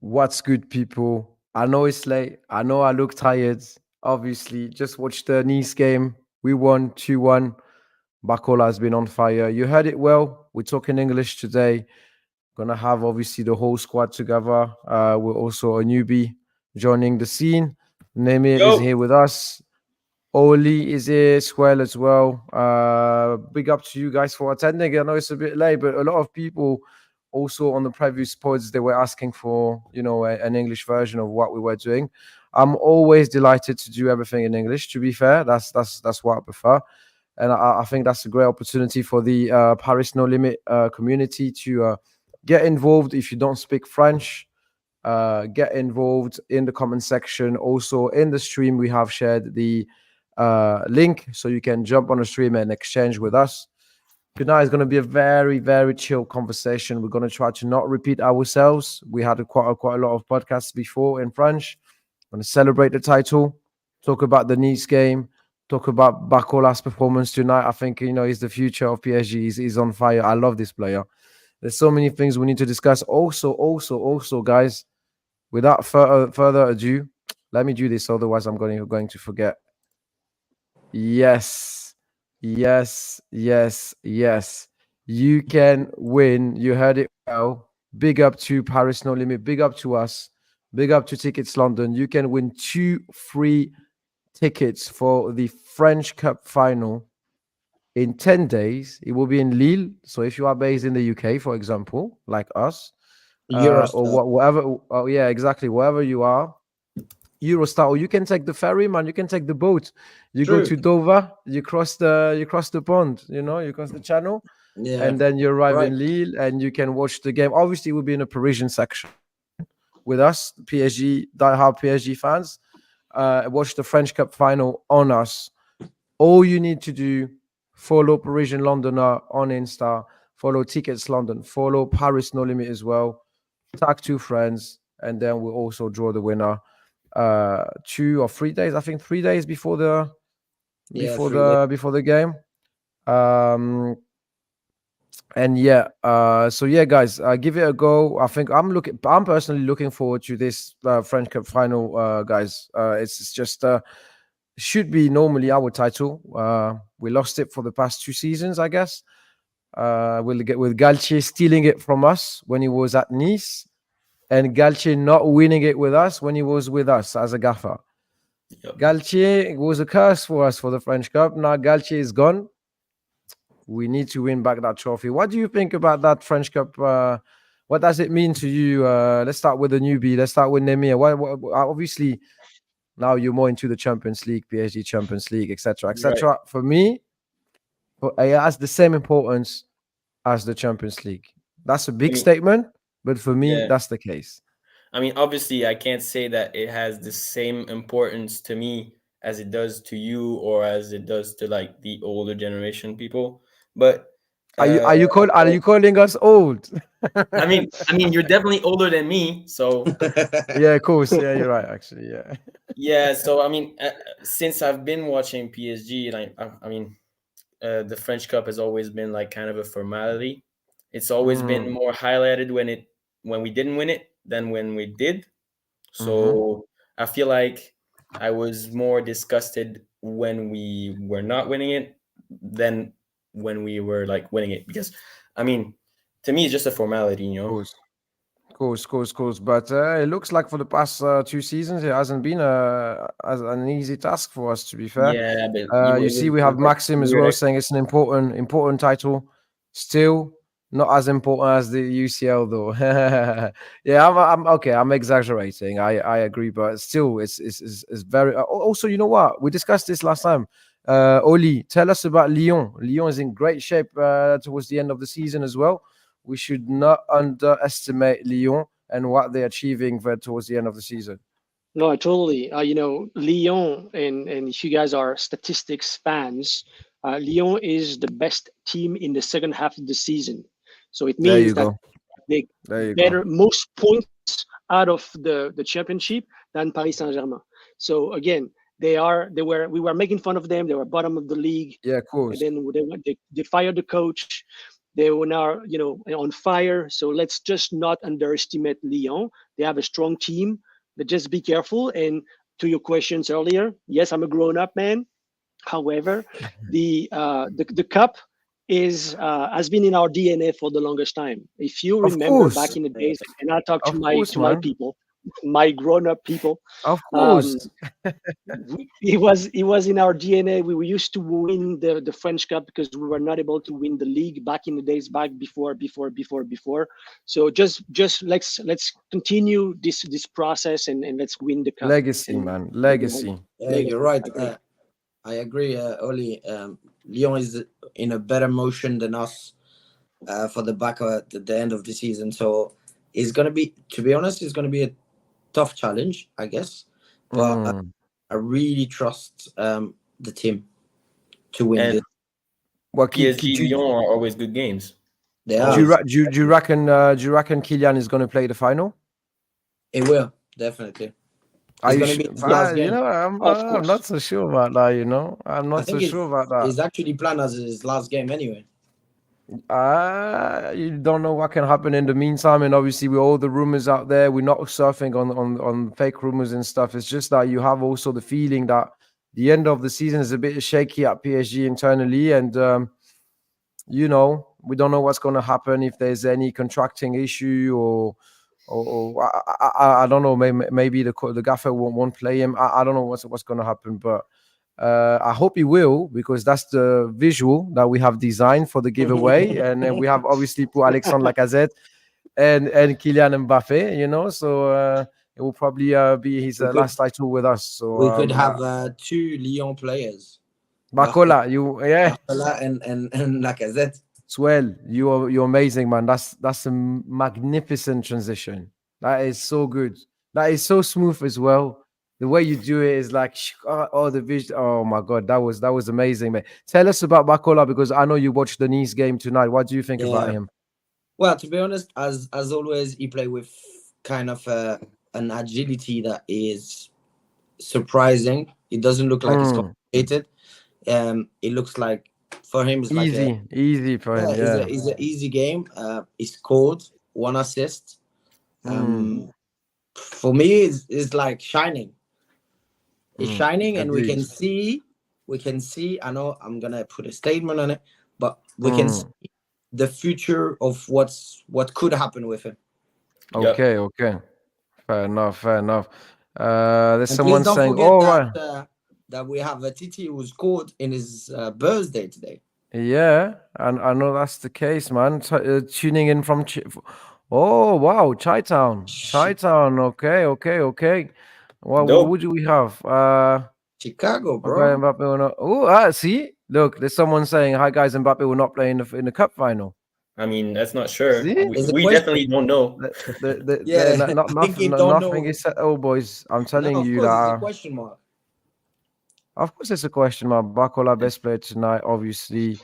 What's good, people? I know it's late. I know I look tired. Obviously, just watched the Nice game. We won 2-1. Bakola has been on fire. You heard it well. We're talking English today. Gonna have obviously the whole squad together. We're also a newbie joining the scene. Nemir is Yo, here with us. Oli is here as well. Big up to you guys for attending. I know it's a bit late, but a lot of people also on the previous pods they were asking for, an English version of what we were doing. I'm always delighted to do everything in English. To be fair, that's what I prefer, and I think that's a great opportunity for the Paris No Limit community to get involved. If you don't speak French, get involved in the comment section. Also in the stream, we have shared the link so you can jump on the stream and exchange with us. Tonight is going to be a very, very chill conversation. We're going to try to not repeat ourselves. We had quite a lot of podcasts before in French. We're going to celebrate the title, talk about the Nice game, talk about Bakola's performance tonight. I think, he's the future of PSG. He's on fire. I love this player. There's so many things we need to discuss. Also, guys, without further ado, let me do this. Otherwise, I'm going to forget. Yes, yes. You can win. You heard it well. Big up to Paris No Limit. Big up to us. Big up to Tickets London. You can win 2 free tickets for the French Cup final in 10 days. It will be in Lille. So if you are based in the UK, for example, like us, or Eurostar. whatever, oh, yeah, exactly, wherever you are, Eurostar, or you can take the ferry, man. You can take the boat. You go True. to Dover. You cross the pond. You cross the channel, Yeah. and then you arrive Right. in Lille, and you can watch the game. Obviously, we'll be in a Parisian section with us, PSG diehard PSG fans. Watch the French Cup final on us. All you need to do: follow Parisian Londoner on Insta, follow Tickets London, follow Paris No Limit as well. Tag 2 friends, and then we'll also draw the winner 2 or 3 days, I think 3 days before the Yeah. before 3 days. the before the game. um and yeah, so yeah, guys, give it a go. I'm personally looking forward to this French Cup final, guys. It's just should be normally our title. We lost it for the past 2 seasons, I guess. We'll get with Galtier stealing it from us when he was at Nice, and Galtier not winning it with us when he was with us as a gaffer. yep. Galtier was a curse for us for the French Cup. Now Galtier is gone. We need to win back that trophy. What do you think about that French Cup? What does it mean to you? Let's start with the newbie. Let's start with Nemir. Obviously, now you're more into the Champions League, PSG Champions League, etc., Right. etc. For me, it has the same importance as the Champions League. That's a I big mean, statement, but for me, yeah. that's the case. I mean, obviously, I can't say that it has the same importance to me as it does to you or as it does to like the older generation people. But uh, Are you calling us old? I mean, you're definitely older than me, so Yeah, of course. Yeah, you're right. Actually, yeah. yeah. So I mean, since I've been watching PSG, like I mean, the French Cup has always been like kind of a formality. It's always been Mm, more highlighted when we didn't win it than when we did. mm-hmm. So I feel like I was more disgusted when we were not winning it than when we were like winning it because I mean, to me, it's just a formality, you know. Course, course. But it looks like for the past 2 seasons, it hasn't been as an easy task for us. To be fair, Yeah, but you see, we it have was like Maxim as weird. well saying it's an important title. Still, not as important as the UCL though. Yeah, I'm okay. I'm exaggerating. I agree, but still, it's very. Also, you know what? We discussed this last time. Oli, tell us about Lyon. Lyon is in great shape towards the end of the season as well. We should not underestimate Lyon and what they're achieving towards the end of the season. No, totally. Lyon, and if you guys are statistics fans, Lyon is the best team in the second half of the season. So it There means you that go. they There you go. better most points out of the championship than Paris Saint Germain. So again, we were making fun of them. They were bottom of the league, Yeah, of and course. then they fired the coach. They were now, on fire. So let's just not underestimate Lyon. They have a strong team, but just be careful. And to your questions earlier, yes, I'm a grown-up man. However, the cup is has been in our DNA for the longest time. If you Of remember back course, in the days, and I talk of to course, my man. people, my grown-up people, Of um, course. it was in our DNA. We used to win the French Cup because we were not able to win the league back in the days, back before. So just let's continue this process, and let's win the cup. Legacy, And man. we'll be home. Legacy. You're Legacy. right. Agree. I agree, Oli. Lyon is in a better motion than us for the back at the end of the season. So it's gonna be, to be honest, it's gonna be a tough challenge, I guess. But Mm. I really trust the team to win And this. Well, PSG Lyon are always good games. They do are. you, Always. do you reckon Kylian is going to play the final? It will definitely. Are It's you gonna sure? be his last game. Of I'm not course. so sure about that. I'm I not so think sure about that. it's actually planned as his last game anyway. You don't know what can happen in the meantime, and obviously with all the rumors out there, we're not surfing on fake rumors and stuff. It's just that you have also the feeling that the end of the season is a bit shaky at PSG internally, and we don't know what's going to happen if there's any contracting issue or I don't know. Maybe the gaffer won't play him. I don't know what's going to happen, but I hope he will, because that's the visual that we have designed for the giveaway, and then we have obviously put Alexandre Lacazette and Kylian Mbappe. So it will probably be his We could last title with us. So we could have two Lyon players, Bacola, Barcola and Lacazette. Swell, you're amazing, man. That's a magnificent transition. That is so good. That is so smooth as well. The way you do it is like the vision. Oh my god, that was amazing, man. Tell us about Bacola, because I know you watched the Nice game tonight. What do you think about Yeah. him? Well, to be honest, as always, he played with kind of an agility that is surprising. It doesn't look like it's complicated. It looks like for him it's like easy for him. Yeah, it's an easy game. He scored 1 assist. For me, it's like shining. It's shining, and we can see. I know I'm gonna put a statement on it, but we can see the future of what could happen with him. Okay. Fair enough. There's And someone please don't saying, forget "Oh, that right." that we have a Titi who scored in his birthday today. Yeah, and I know that's the case, man. Tuning in from oh wow, Chi-Town. Okay. Well, Dope. what do we have? Chicago, Okay, bro. Mbappe will not. Oh, see, look, there's someone saying, "Hi guys, Mbappe will not play in the cup final." I mean, that's not sure. See, It's a We question. definitely don't know. Yeah, nothing, don't nothing know. is set. Oh, boys, I'm No, telling of you course it's a that. question mark. Of course, it's a question mark. Bakola, best player tonight, obviously.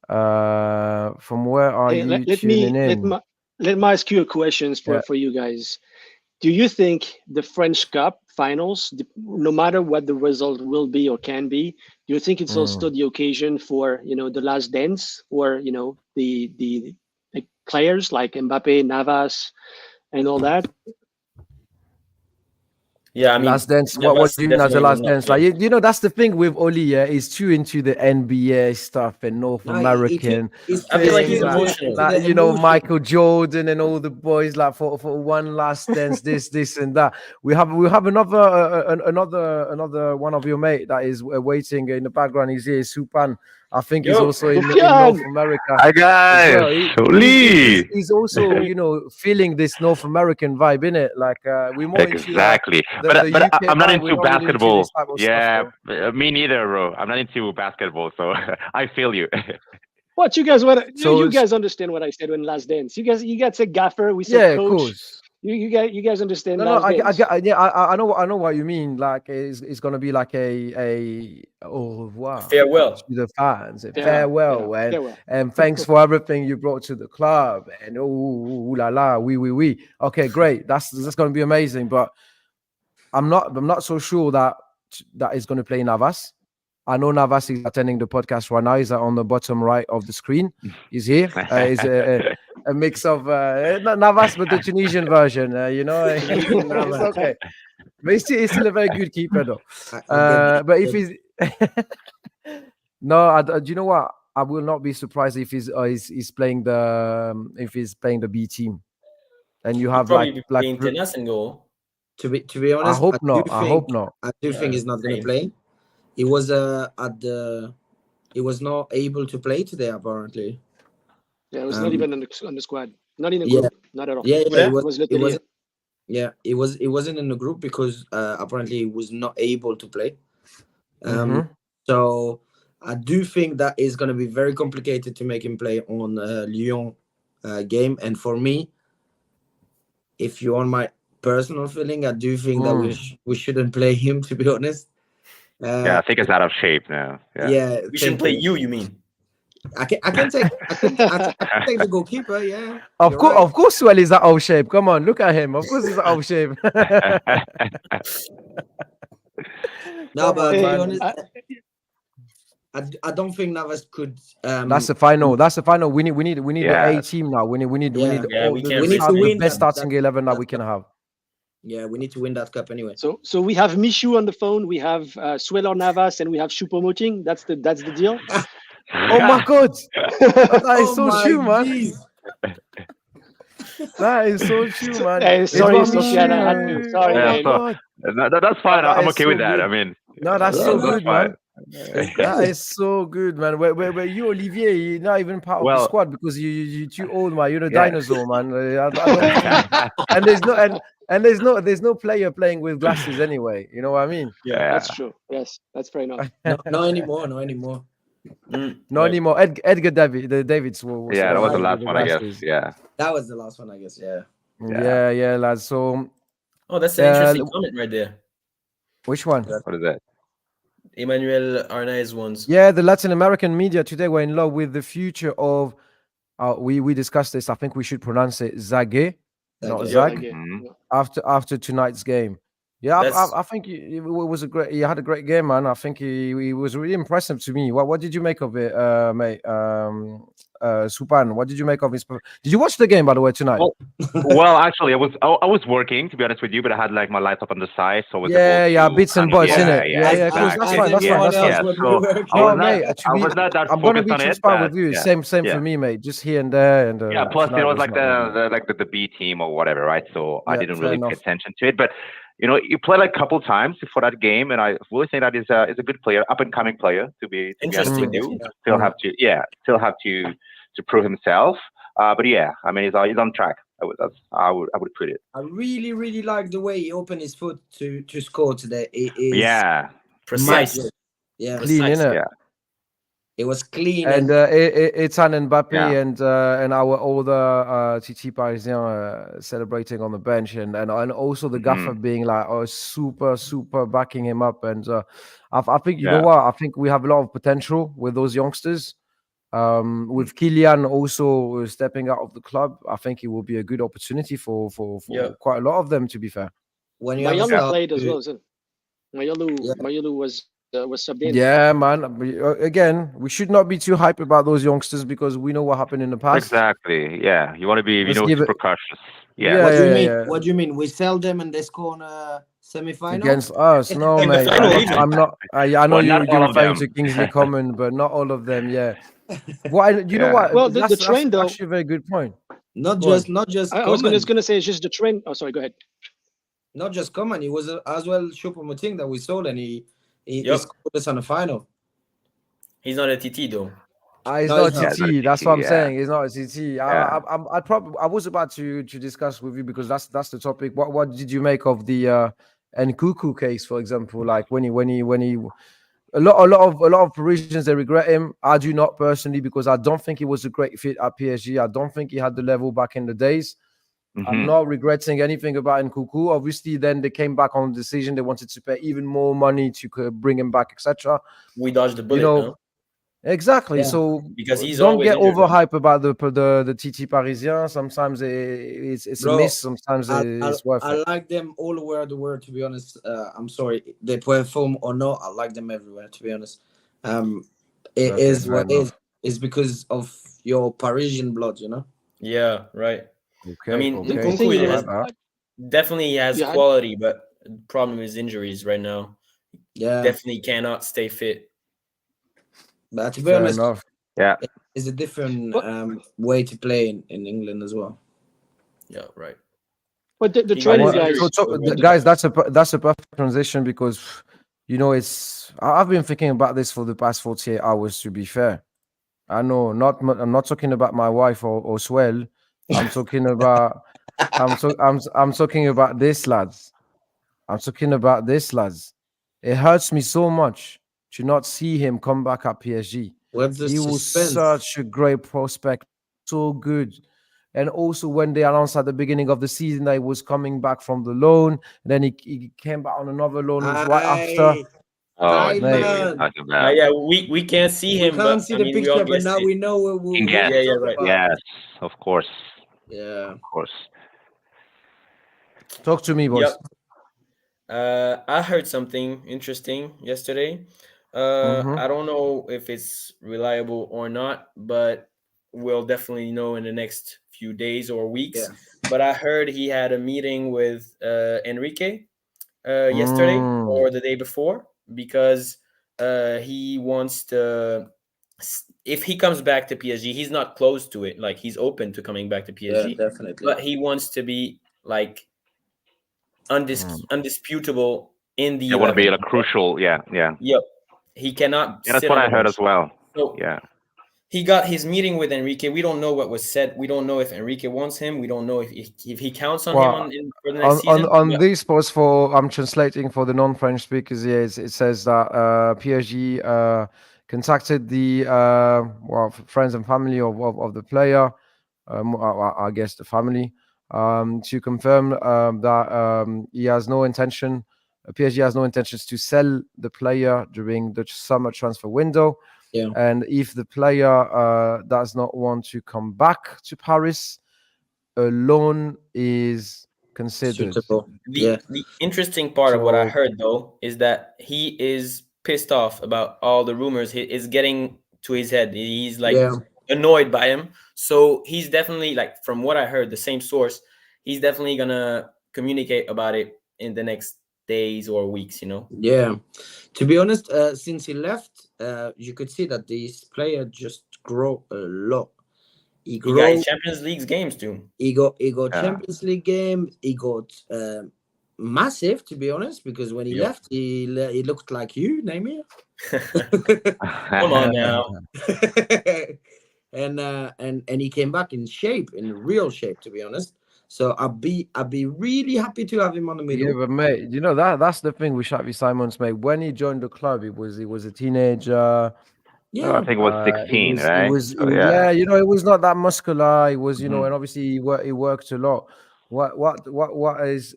From where are Hey, you tuning in? let me ask you a questions Yeah. for you guys. Do you think the French Cup finals, no matter what the result will be or can be, do you think it's also the occasion for the last dance, or the players like Mbappe, Navas, and all that? Yeah, I mean, Last dance. What Navas do you mean as a definitely will last not dance? play. Like that's the thing with Oli. Yeah, he's too into the NBA stuff and North No, American I feel like things. he's into emotional. the emotion. Michael Jordan and all the boys. Like for one last dance, this and that. We have another one of your mate that is waiting in the background. He's here, Supan. I think he's Yo, also in Sufyan! North America. Hi As guys, well. He's also, feeling this North American vibe, in it. Like we're more into exactly. the But UK I'm not vibe. We're into not really into basketball. this type of Yeah, stuff. me neither, bro. I'm not into basketball, so I feel you. What you guys want? So You guys understand what I said when last dance? You guys said gaffer. We said yeah, of coach. course. You guys understand No, last I dance? get, yeah, I know what you mean. Like it's gonna be like a au revoir farewell. to the fans, a Yeah, farewell, and farewell. and thanks for everything you brought to the club, and ooh la la, we. Okay, great. That's gonna be amazing. But I'm not so sure that is gonna play Navas. I know Navas is attending the podcast right now. He's on the bottom right of the screen. He's here. He's a mix of not Navas, but the Tunisian version. It's okay. But he's still a very good keeper, though. But if he's no, do you know what? I will not be surprised if he's playing if he's playing the B team, and you have probably be like playing Tenas and goal. To be honest, I hope not. I hope not. I do think he's not going to same. play. He was he was not able to play today apparently. Yeah, it was not even on the squad, not in the Yeah. group, not at all. Yeah, Yeah, it It was literally it wasn't in the group because apparently he was not able to play. Mhm. So I do think that is going to be very complicated to make him play on Lyon game. And for me, if you want my personal feeling, I do think that we shouldn't play him, to be honest. Yeah, I think it's out of shape now. Yeah. We shouldn't play you mean? I can take the goalkeeper. Yeah, Of you're course, right. of course, Swell is out of shape. Come on, look at him. Of course, he's out of shape. No, Come but on, to be man. honest, I don't think Navas could. That's the final. That's the final. We need Yeah. the A team now. We need Yeah. We can't risk the it. best That- starting 11 that we can have. Yeah, we need to win that cup anyway. So we have Michu on the phone, we have Suelo Navas, and we have Choupo-Moting. That's the deal. Oh my God, that is so my true, man. jeez. That is so true, man. Hey, It's sorry, not Sofiane, I had Michu. to. Sorry, Yeah, man. so- God. That's fine. That I'm is okay so with that. good. I mean, No, that's Yeah, so that's good, fine. man. That is so good, man. Where you, Olivier, you're not even part of the Well- squad because you're too old, man. You're the Yeah. dinosaur, man. I don't think and there's no player playing with glasses anyway. You know what I mean? Yeah. That's true. Yes, that's fair enough. No anymore. No anymore. No anymore. Edgar Davids was Yeah, that was the with last one, I guess. glasses. Yeah. That was the last one, I guess. Yeah. Yeah, lads. So Oh, that's an interesting comment right there. which one? What is that? Emmanuel Arnaiz ones. Yeah, the Latin American media today were in love with the future of. We discussed this. I think we should pronounce it Zage, not Zage. Zag. Again. Mhm. After tonight's game. Yeah, That's- I think it was a great. He had a great game, man. I think he was really impressive to me. What did you make of it, mate? Supan, what did you make of his? Did you watch the game by the way tonight? Well, actually, I was working, to be honest with you, but I had like my laptop on the side, so I was Yeah, able yeah, to bits and kind of- bobs, innit? Yeah, cool. That's exactly. fine. That's yeah, fine. That's yeah. fine. What So we were working I No, was mate. not, To I be, was not that I'm gonna focused be on it. transparent But with you. yeah. Same yeah. for me, mate. Just here and there, and Yeah, plus tonight it was like not really good. the B team or whatever, right? So I Yeah, didn't fair really enough. pay attention to it. But you played like a couple times before that game, and I really think that is a good player, up and coming player. To be honest Interesting. with you, Yeah. still have to prove himself. But yeah, I mean he's on track. I would put it. I really like the way he opened his foot to score today. It is Yeah, Precise. massive. Yeah, Clean, Precise. innit? yeah, it was clean And it's an Mbappe Yeah. and our older TT Parisien celebrating on the bench and also the gaffer being like super backing him up and I think you know Yeah. what, I think we have a lot of potential with those youngsters. With Kylian also stepping out of the club, I think it will be a good opportunity for Yeah. quite a lot of them, to be fair. when you have a Mayalu star played as who- well, isn't it? Mayalu was subbed in. Yeah, man. Again, we should not be too hype about those youngsters because we know what happened in the past. exactly. Yeah, you want to be Let's give it- super cautious. Yeah, Yeah. What do you mean? yeah. What do you mean? We sell them and they score in a semi-final? Against us, no, In the mate. final, even. I'm not. I know Well, you're not all of referring to them. Kingsley Common, but not all of them. Yeah. You know Yeah. what? Well, the trend, though- actually a very good point. Not Go just I was Coman. gonna say it's just the trend. Oh, sorry. Go ahead. Not just Coman. It was as well Choupo-Moting that we sold, and he Yep. scored us on the final. He's not a TT though. He's No, not he's not. a TT. That's what I'm Yeah. saying. He's not a TT. Yeah. I was about to discuss with you because that's the topic. What did you make of the Nkuku case, for example? Like when he a lot of Parisians, they regret him. I do not personally because I don't think he was a great fit at PSG. I don't think he had the level back in the days. I'm Mhm. not regretting anything about Nkuku. Obviously, then they came back on the decision. They wanted to pay even more money to bring him back, etc. We dodged the bullet, know, no? Exactly. Yeah. So Because he's don't always get injured. overhyped about the TT Parisien. Sometimes it's Bro, a miss. Sometimes it's worth I it. like them all over the world. To be honest, I'm sorry they perform or not. I like them everywhere. To be honest, It Okay, is fair what is. enough. It's because of your Parisian blood, you know. Yeah, right. I Okay, mean, okay. The thing Nkunku I is, like has that. definitely has yeah, quality, but the problem is injuries right now. Yeah, Definitely cannot stay fit. but to be Fair honest, enough. Yeah. it's a different but way to play in England as well. Yeah, right. but the He got his training injuries. guys. So well, Guys, that's a perfect transition because I've been thinking about this for the past 48 hours. To be fair, I know I'm not talking about my wife or Swell. I'm talking about I'm talking about this lads. I'm talking about this lads. It hurts me so much to not see him come back at PSG. What's the He was suspense? such a great prospect, so good. And also when they announced at the beginning of the season that he was coming back from the loan, then he came back on another loan right after. I Oh, I see Mate, what you're Simon. talking about. Yeah, we can't see We him, can't but see I the mean, we all picture, but guessed now it. we know You who guess. we're Yeah, talking right. about. Yes, of course. Yeah. Of course. talk to me, boys. Yep. I heard something interesting yesterday. Mm-hmm. I don't know if it's reliable or not, but we'll definitely know in the next few days or weeks. Yeah. But I heard he had a meeting with Enrique yesterday Mm. or the day before because he wants to. If he comes back to PSG, he's not close to it. Like he's open to coming back to Yeah, PSG, definitely. but he wants to be like Mm. undisputable in the They want to be 11. a crucial. Yeah, yeah. Yep. He cannot Yeah, that's sit what on I the heard as bench. well. So Yeah. he got his meeting with Enrique. We don't know what was said. We don't know if Enrique wants him. We don't know if he counts on him Well, for the next season. on But this post for I'm translating for the non-French speakers here. It says that PSG contacted the friends and family of the player. I guess the family to confirm that he has no intention. PSG has no intentions to sell the player during the summer transfer window. Yeah. And if the player does not want to come back to Paris, a loan is considered. Suitable. the Yeah. the interesting part of what I So, heard though is that he is pissed off about all the rumors. He is getting to his head. He's like Yeah. annoyed by him. So he's definitely like from what I heard, the same source. He's definitely gonna communicate about it in the next days or weeks. You know. Yeah. To be honest, since he left, you could see that this player just grow a lot. He He got his grow. Champions League games too. He got Yeah. Champions League game. He got massive. To be honest, because when he Yep. left, he looked like you, Naimir. Come on now. and he came back in shape, in real shape. To be honest, so I'd be really happy to have him on the yeah, middle. but mate, that's the thing with Xavi Simons, mate. When he joined the club, he was a teenager. Oh, I Yeah. think it was He 16, was, he right? was, he So was, yeah. yeah, he was not that muscular. He was, Mhm. and obviously he worked a lot. What is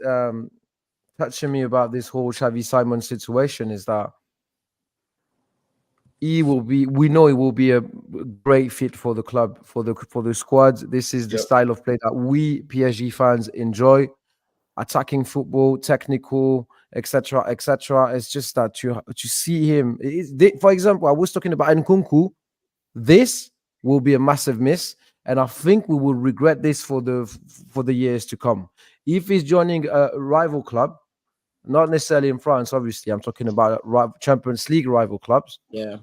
touching me about this whole Xavi Simons situation is that we know he will be a great fit for the club, for the squad. This is the Yep. style of play that we PSG fans enjoy. Attacking football, technical, etc., etc. It's just that to see him. For example, I was talking about Nkunku. This will be a massive miss, and I think we will regret this for the years to come. If he's joining a rival club, not necessarily in France, obviously, I'm talking about Champions League rival clubs. Yeah.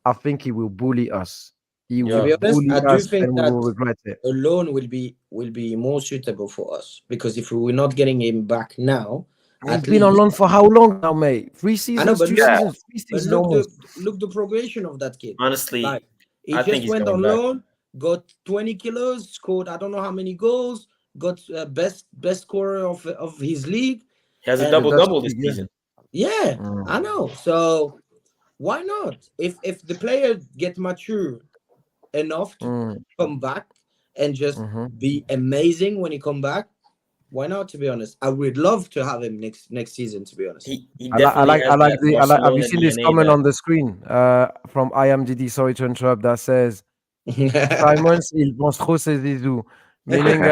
I think he will bully us. He To will Yeah. be honest, bully I do us, think and we that will regret it. a loan will be more suitable for us, because if we're not getting him back now, He's at been on least loan for how long now, mate? Three I know, seasons, but two look, Yeah. seasons, three but seasons look almost. the progression of that kid. Honestly, Like, he I think just he's went coming on back. loan, got 20 kilos, scored I don't know how many goals, got best scorer of his league, He has a and The double Dutch double this league, yeah. season. yeah, I Mm. know. So why not? If the player get mature enough to Mm. come back and just Mhm. be amazing when he come back, why not? To be honest, I would love to have him next season. To be honest, He I like, I definitely like, I has like that the, I like. Have you Barcelona seen this DNA comment that on the screen from IMDD? Sorry to interrupt. That says Simons, il pense trop c'est Zizou. Meaning,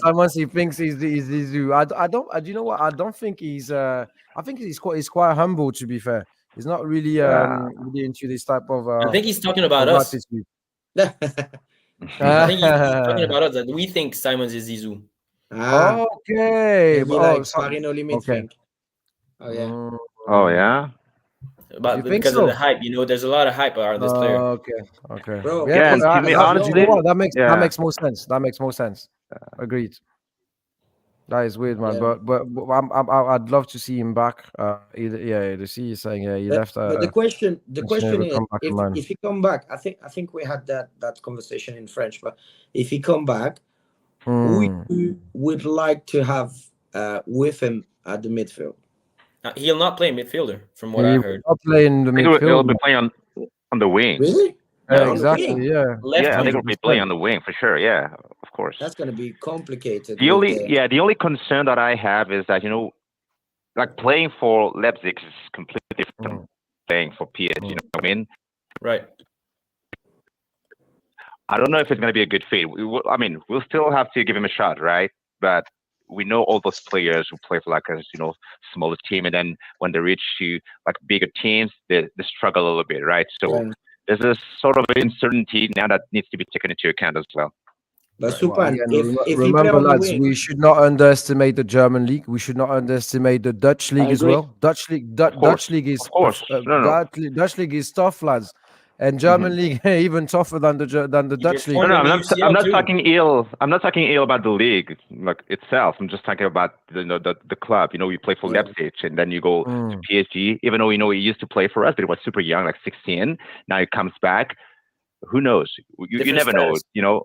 Simons, he thinks he's Zizou. I don't. Do you know what? I don't think he's. I think he's quite humble. To be fair, He's not really Yeah. really into this type of I think he's talking about of us. attitude. I think he's talking about us. That we think Simons is Zizou. Okay. Maybe Oh, like so, Farino limit okay. thing. Oh yeah. Oh yeah. But You think because so? of the hype, there's a lot of hype around this player. Okay. Bro, Yeah, Yeah, he's- and to me, he's honestly, you know known- what? That yeah. makes more sense. That makes more sense. Agreed. That is weird, man. Yeah. But I'd love to see him back. The C is saying he left. But the question never is, come back, man. if he come back, I think we had that conversation in French. But if he come back, who you would like to have with him at the midfield? He'll not play midfielder, from what He I will heard. not play in the I think he'll midfield. be playing on the wing. Really? Yeah, on the exactly. wing? Yeah. Left Yeah, I think wing. he'll be playing on the wing for sure. Yeah, of course. That's gonna be complicated. The with the only concern that I have is that like playing for Leipzig is completely different from playing for PSG. You know what I mean? Right. I don't know if it's going to be a good fit. We'll still have to give him a shot, right? But we know all those players who play for like a smaller team, and then when they reach to like bigger teams, they struggle a little bit, right? So Yeah. there's a sort of uncertainty now that needs to be taken into account as well. But Right. Supan, Again, if he play remember, on the lads, wing, we should not underestimate the German league. We should not underestimate the Dutch league as agree. well. Dutch league, course, Dutch league is of course. No. Dutch league is tough, lads, and German league even tougher than the Dutch league. former- No, I'm UCL not too. talking ill. I'm not talking ill about the league like itself. I'm just talking about the club. You play for Yeah. Leipzig, and then you go to PSG. Even though he used to play for us, but he was super young, like 16. Now he comes back. Who knows? You Different never status. know.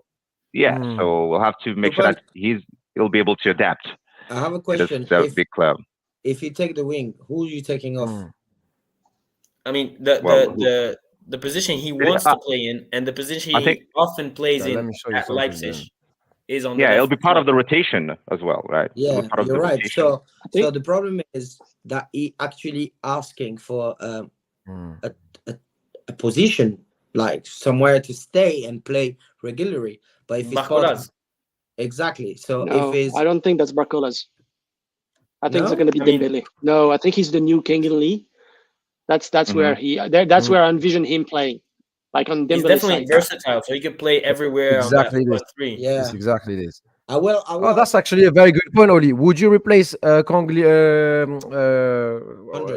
Yeah. So we'll have to make sure that he'll be able to adapt I have a to question. this big club. If you take the wing, who are you taking off? I mean, Well, the position he wants to play in and the position I he think- often plays Yeah, let in me show you at something Leipzig then. is on the Yeah, left it'll be part of the flank. rotation as well, right? It'll Yeah, be part of you're the right. rotation. So think- the problem is that he actually asking for a position, like somewhere to stay and play regularly. But if it's part Barcolas. exactly, so No, if it's I don't think that's Barcolas. I think No? it's going to be I mean- Dembele. No, I think he's the new King Lee. That's where that's where I envision him playing, like on He's Dembele definitely side. versatile, so he could play everywhere Exactly on that this. front three. yeah, It's exactly this. I will. Oh, that's actually a very good point, Oli. Would you replace Kongli,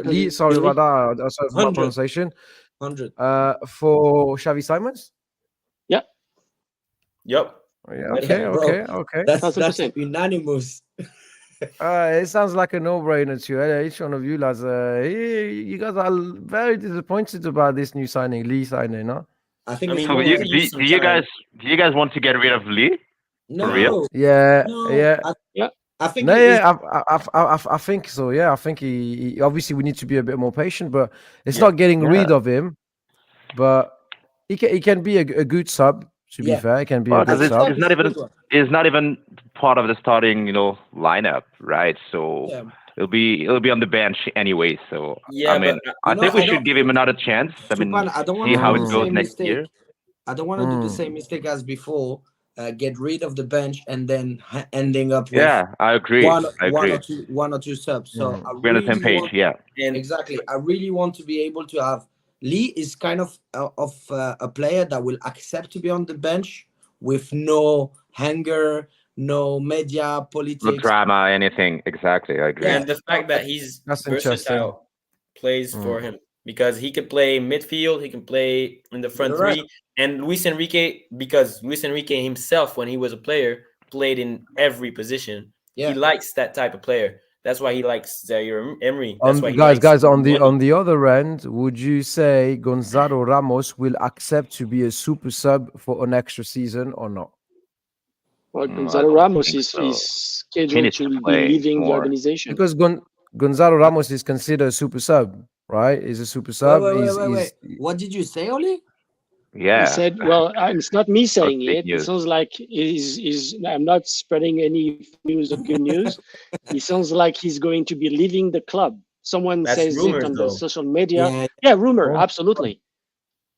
Lee? Sorry Lee? about that. Sorry for my 100. pronunciation. 100. For Xavi Simons. Yep. Yeah, Yeah, bro. okay. That's 1,000%. unanimous. It sounds like a no-brainer to each one of you lads. You guys are very disappointed about this new signing, Lee signing, no? I think I it's mean, So more you like- could use some do you time. guys want to get rid of Lee? no, real? Yeah, no. yeah. I think No, it is- yeah, I think so. Yeah, I think he obviously we need to be a bit more patient, but it's Yeah. not getting rid of him. But he can be a good sub. To be Yeah. fair, he can be Well, a good because sub. it's not even part of the starting lineup, right? So Yeah. it'll be on the bench anyway. So Yeah, I mean, but I know, think we I should don't- give him another chance. I mean, Supan, I don't want see to how do it the goes same next mistake. year. I don't want to do the same mistake as before. Get rid of the bench and then ending up with Yeah, I agree. one I or two subs. So I We're on the same really page. want- Yeah. and Exactly. I really want to be able to have Lee is kind of a player that will accept to be on the bench with no hanger, no media politics. No drama, anything. Exactly. I agree. Yeah. and the fact that he's That's interesting. versatile plays for him because he could play midfield, he can play in the front You're right. three, and Luis Enrique, because Luis Enrique himself, when he was a player, played in every position. Yeah. He likes that type of player. That's why he likes Zaire Emery. That's why he Guys, likes on Noni. the other end, would you say Gonzalo Ramos will accept to be a super sub for an extra season or not? Well, I Gonzalo don't Ramos think is so. scheduled needs to to be play leaving the more. organization. Because Gonzalo Ramos is considered a super sub, right? He's a super sub. Wait. What did you say, Oli? Yeah. He said, "Well, it's not me saying fake it. It news. sounds like I'm not spreading any news or good news. It sounds like he's going to be leaving the club. Someone That's says rumors, it on though. the social media. Yeah. Yeah, rumor, Oh. absolutely.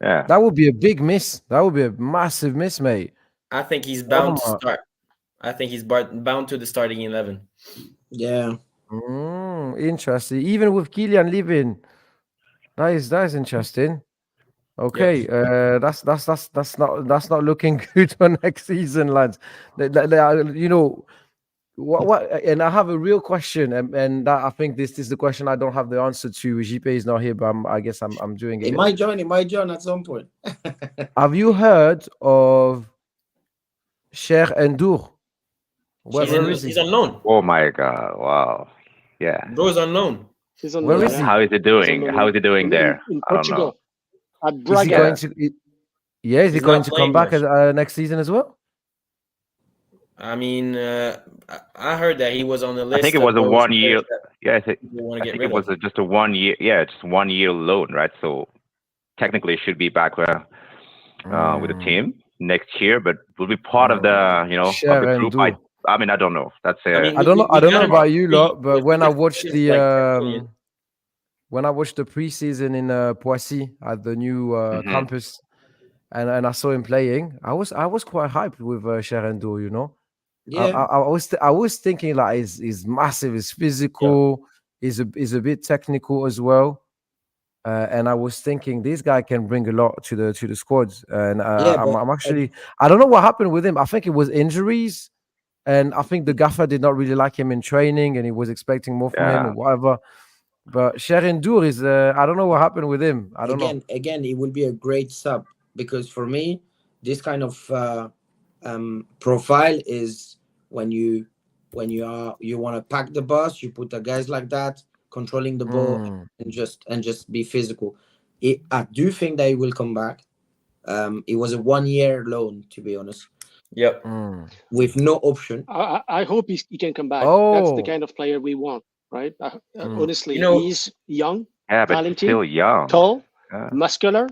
Yeah. That would be a big miss. That would be a massive miss, mate. I think he's bound to my- start. I think he's bound to the starting 11. Yeah. Interesting. Even with Kylian leaving, That is interesting. Okay, that's not looking good for next season, lads. You know what? And I have a real question, and that, I think this is the question I don't have the answer to. JP is not here, but I guess I'm doing He it. might join. He might join at some point. Have you heard of Cher Endur? Where is He's he? on loan. Oh my God! Wow. Yeah. Bro's on loan. He's on Where loan. is Yeah. he? How is he He's on doing? loan How is he doing there? in I don't know. Portugal at Is he Braga. going to? Yeah, is he He's going not to come playing back much. next season as well? I mean, I heard that he was on the I think list it of was a those 1 year. players that Yeah, people want to I get think it rid was of. just a 1 year. Yeah, just 1 year loan, right? So technically, it should be back with the Mm, team next year, but will be part of the of the Cher group. I Endur. I mean, I don't know. That's I mean, I don't know. I we don't got know him for about you free lot, but with 50 like 10 million. when I watched the preseason in Poissy at the new hmm campus, and I saw him playing, I was quite hyped with Sherendo. You know, Yeah, I was thinking like he's massive, he's Yeah, physical, he's a bit technical as well. And I was thinking this guy can bring a lot to the squads, and yeah, I'm actually, I don't know what happened with him. I think it was injuries, and I think the gaffer did not really like him in training, and he was expecting more from him Yeah. or whatever. But Sherin Dur is, I don't know what happened with him. I don't know. again, it will be a great sub because for me, this kind of profile is when you want to pack the bus, you put the guys like that controlling the ball Mm, and just be physical. I do think that he will come back. It was a 1 year loan, to be honest, yep. mm. with no option. I hope he can come back. That's the Oh, kind of player we want, right? mm. Honestly, You know, he's young, Yeah, but he's talented, still young. tall, Yeah. muscular.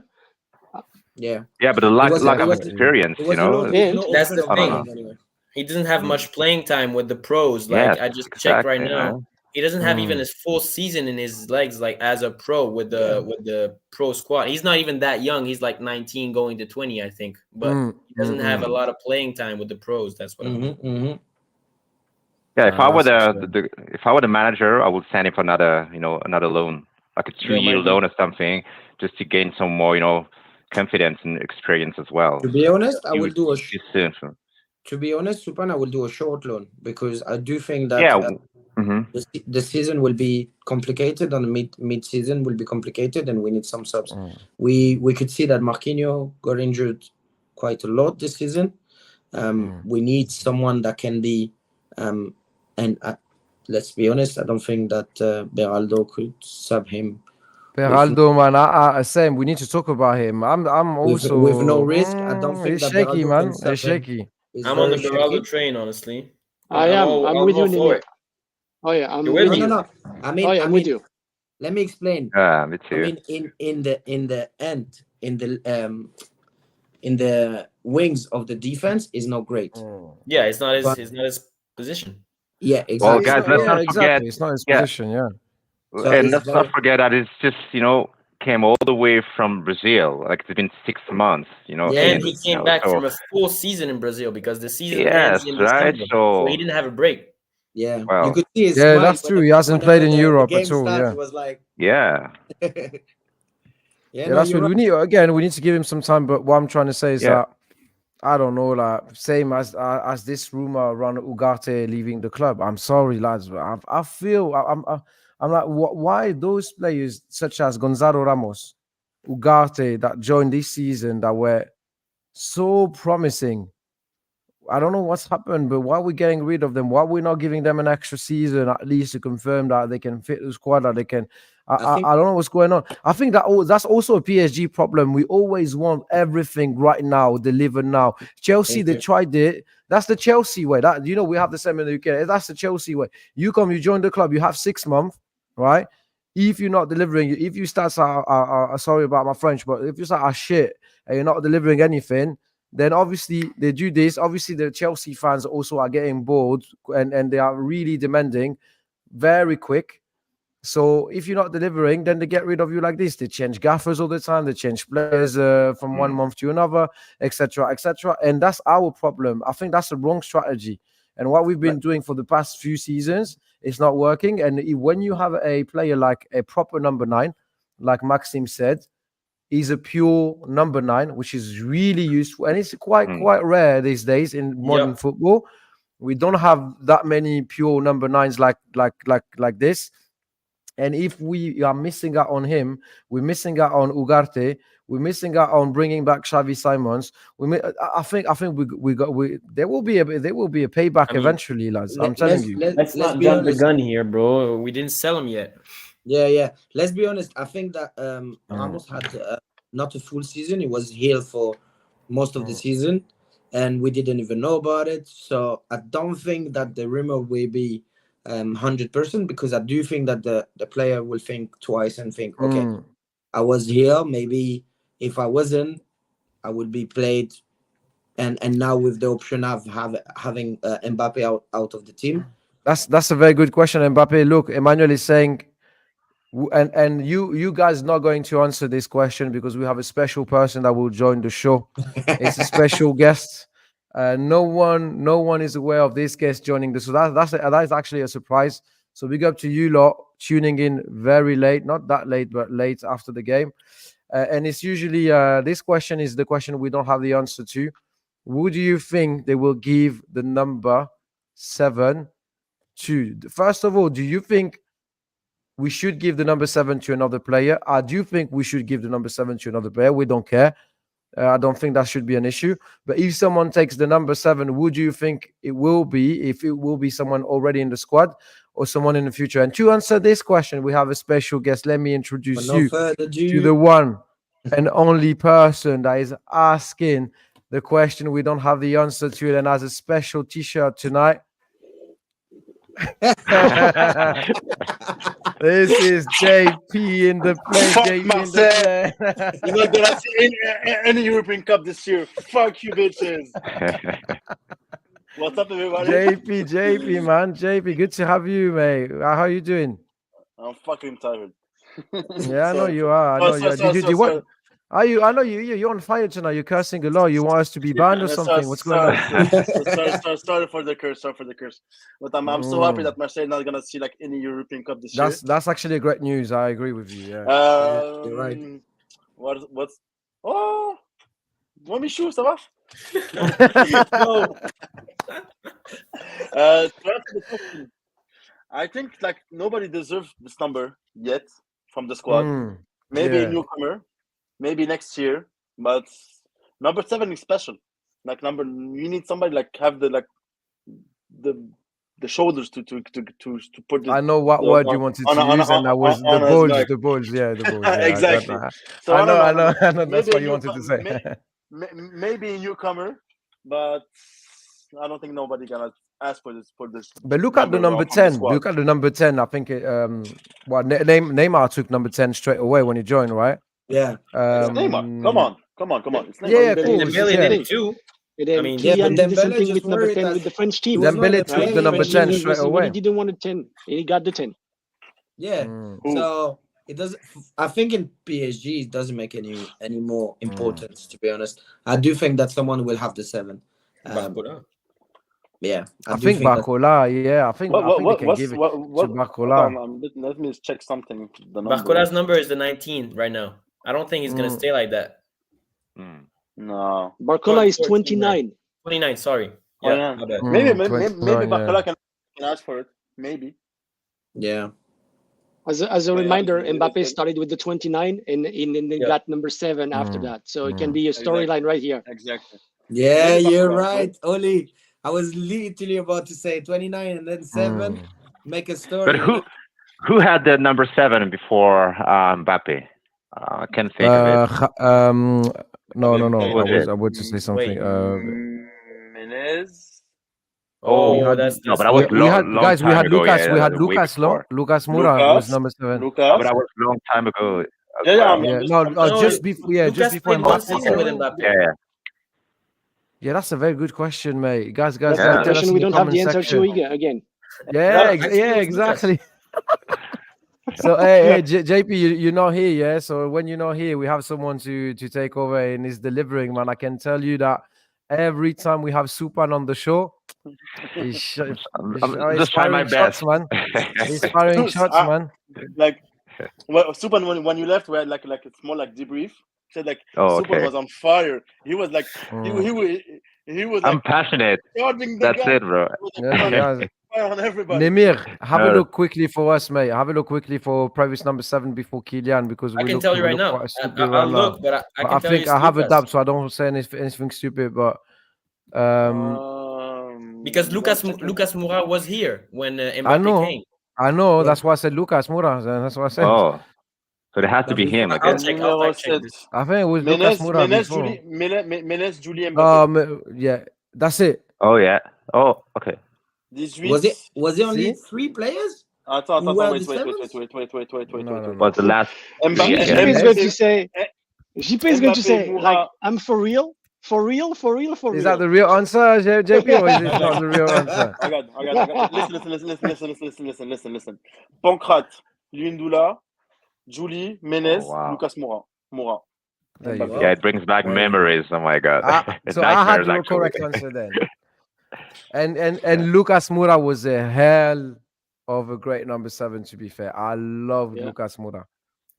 Yeah, Yeah, but the it lack was lack it of was Definitely. experience, it was a loan with And no that's option the of I don't know. thing. buying anyway. He doesn't have Mm. much playing time with the pros. Like Yes, I just checked right exactly, now. man. He doesn't have even Mm, his full season in his legs, like as a pro Yeah, with the pro squad. He's not even that young. He's like 19 going to 20, I think. But mm, he mm, doesn't have a mm. Mm. lot of playing time with the pros. That's what I mean. Yeah, if I were That's a shame. if I were the manager, I would send him for another loan, like a Yeah, 2 year might be. loan or something, just to gain some more, confidence and experience as well. to be So honest, I will too do too soon. to be honest, Supan, I will do a short loan because I do think that Yeah. Mm-hmm. the season will be complicated and mid season will be complicated, and we need some subs. Mm, We could see that Marquinhos got injured quite a lot this season. mm. We need someone that can be, and let's be honest, I don't think that Beraldo could sub him with Beraldo, man, same. We need to talk about him. I'm with no also, risk. I don't think it's that shaky, Beraldo can man. sub It's him. shaky. It's I'm on the very Beraldo shaky. train, honestly. I am. I'm with I'm you, all for Nimi. it. Oh yeah, You're I'm with with No, me. no, you. no. Oh yeah, I I'm with mean, you. let me explain. Yeah, me I too. mean, in the wings of the defense is not great. Mm. Yeah, But it's not his position. yeah, Well, It's exactly. guys, not. let's So Yeah, not forget. exactly. It's not his Yeah, position. Yeah. and it's let's not very forget that it's just came all the way from Brazil. Like it's been 6 months, yeah. And since he came back so from a full season in Brazil because the season yes, ends in right. December. So he So didn't have a break. Yeah. You well, could see his Yeah, smile that's true. He hasn't played whenever in the Europe game at all. starts. Yeah. He was like, yeah, yeah, Yeah, no, that's you're what we right. need. Again, we need to give him some time. But what I'm trying to say is yeah. that I don't know, like same as this rumor around Ugarte leaving the club. I'm sorry, lads, but I feel I'm like, why those players such as Gonzalo Ramos, Ugarte that joined this season that were so promising. I don't know what's happened, but why are we getting rid of them? Why are we not giving them an extra season at least to confirm that they can fit the squad, that they can? I think I don't know what's going on. I think that that's also a PSG problem. We always want everything right now, delivered now. Chelsea, thank they you. tried it. That's the Chelsea way. That we have the same in the UK. That's the Chelsea way. You come, you join the club, you have 6 months, right? If you're not delivering, if you start, sorry about my French, but if you start shit and you're not delivering anything, then obviously they do this. Obviously, the Chelsea fans also are getting bored and they are really demanding very quick. So if you're not delivering, then they get rid of you like this. They change gaffers all the time. They change players from one Mm. month to another, etc., etc. And that's our problem. I think that's the wrong strategy. And what we've been But doing for the past few seasons is not working. And when you have a player like a proper number 9, like Maxime said, is a pure number 9, which is really useful, and it's quite rare these days in modern football. We don't have that many pure number 9s like this. And if we are missing out on him, we're missing out on Ugarte. We're missing out on bringing back Xavi Simons. I think there will be a payback eventually, lads. I'm telling you. Let's not jump the gun here, bro. We didn't sell him yet. Yeah. Let's be honest. I think that Ramos had not a full season. He was here for most of the season, and we didn't even know about it. So I don't think that the rumor will be 100%, because I do think that the player will think twice and think, okay, I was here. Maybe if I wasn't, I would be played. And now with the option of having Mbappe out of the team. That's a very good question, Mbappe. Look, Emmanuel is saying, and you guys not going to answer this question because we have a special person that will join the show. It's a special guest. No one is aware of this guest joining this. So that is actually a surprise. So big up to you lot tuning in very late, not that late, but late after the game. And it's usually this question is the question we don't have the answer to. Who do you think they will give the number 7 to? First of all, do you think we should give the number 7 to another player? I do think we should give the number 7 to another player. We don't care. I don't think that should be an issue. But if someone takes the number 7, would you think it will be? If it will be someone already in the squad or someone in the future? And to answer this question, we have a special guest. Let me introduce you to the one and only person that is asking the question we don't have the answer to it and has a special T-shirt tonight. This is JP in the place. JP in the place. You're not gonna see any European Cup this year. Fuck you, bitches. What's up, everybody? JP, man. JP, good to have you, mate. How are you doing? I'm fucking tired. Yeah, I know you are. I know you are. Did you what? Are you? I know you're on fire tonight. You're cursing a lot. You want us to be banned or something? What's going on? Sorry for the curse. Sorry for the curse. But I'm so happy that Marseille not gonna see like any European Cup this year. That's actually a great news. I agree with you. Yeah. You're right. What's? Oh, Michou, ça va? No. To answer the question, I think like nobody deserves this number yet from the squad. Maybe a newcomer. Maybe next year, but number 7 is special. Like you need somebody like have the shoulders to put. I know what word you wanted to use, and that was the bulls. The bulls, yeah, the bulls. Yeah, exactly. So I know. That's what you wanted to say. Maybe a newcomer, but I don't think nobody gonna ask for this. But look at the number 10. Look at the number 10. I think Neymar took number 10 straight away when he joined, right? Yeah. It's Neymar. Come on. It's Neymar. Yeah, cool. Dembele did it too. I mean, Kylian did the same thing with number 10 with the French team. Dembele took the number 10 straight away. He didn't want a 10, and he got the 10. Yeah. So it doesn't. I think in PSG it doesn't make any more importance. To be honest, I do think that someone will have the 7. Yeah, I think Barcola. Yeah, I think they can give it to Barcola. Let me check something. Barcola's number is the 19 right now. I don't think he's gonna stay like that. No. Barcola is 29. 29. Sorry. Yeah. Maybe Barcola can ask for it. Maybe. Yeah. As a reminder, Mbappe started with the 29 and got number 7 after that. So it can be a storyline right here. Exactly. Yeah, you're right, Oli. I was literally about to say 29 and then 7. Make a story. But who had the number 7 before Mbappe? I can't think of it. No. I would just say something. Menez. That's no, but I was we had Lucas. We had Lucas. Lucas Moura was number 7. Lucas. But that was a long time ago. Just before. Just before Mbappe. Yeah, that's a very good question, mate. Guys, tell us we don't have the answer to again. Yeah, exactly. So, hey, JP, you're not here, yeah? So when you're not here, we have someone to take over and is delivering, man. I can tell you that every time we have Supan on the show, I'm just trying my best, man. He's firing shots, man. Like Well, Supan, when you left, we had like it's more like debrief. Said like Oh, Supan okay. was on fire. He was like Mm. he was I'm like passionate. charging the That's gun. it, bro. He was like Yes, running guys. fire on everybody. Nemir, have a Uh, look quickly for us, mate. Have a look quickly for previous number 7 before Kylian because I can tell you we right look now. quite stupid I'll right now. look, but I But can I tell you think it's I have a Lucas. dub, so I don't say anything stupid. But Because One second. Lucas Moura was here when I Mbappe know, came. Yeah. That's why I said Lucas Moura. That's what I said. oh, so it has to But be before him, I I'll guess. check. I'll Numéro fact check 7. this. I think it was Lucas Moura before. Ménez, Julie, Mbappé. Yeah, that's it. Oh yeah. Oh, okay. 18. was it only See? 3 players? Attends, Who were wait. the sevens? No. Was the last JP three, I is guess. going to say. JP is going to Mbappé, say like Moura. I'm for real. Is that the real answer, JP, or is it No, not the real answer? Regarde. Listen. Pancrate, Lundula, Julie, Ménez, Oh, wow. Lucas Moura. There you Mbappé. go. Yeah, it brings back Very memories. Oh my god. So I had Nightmares, the actually. correct answer then. And Lucas Moura was a hell of a great number 7. To be fair, I loved Yeah. Lucas Moura.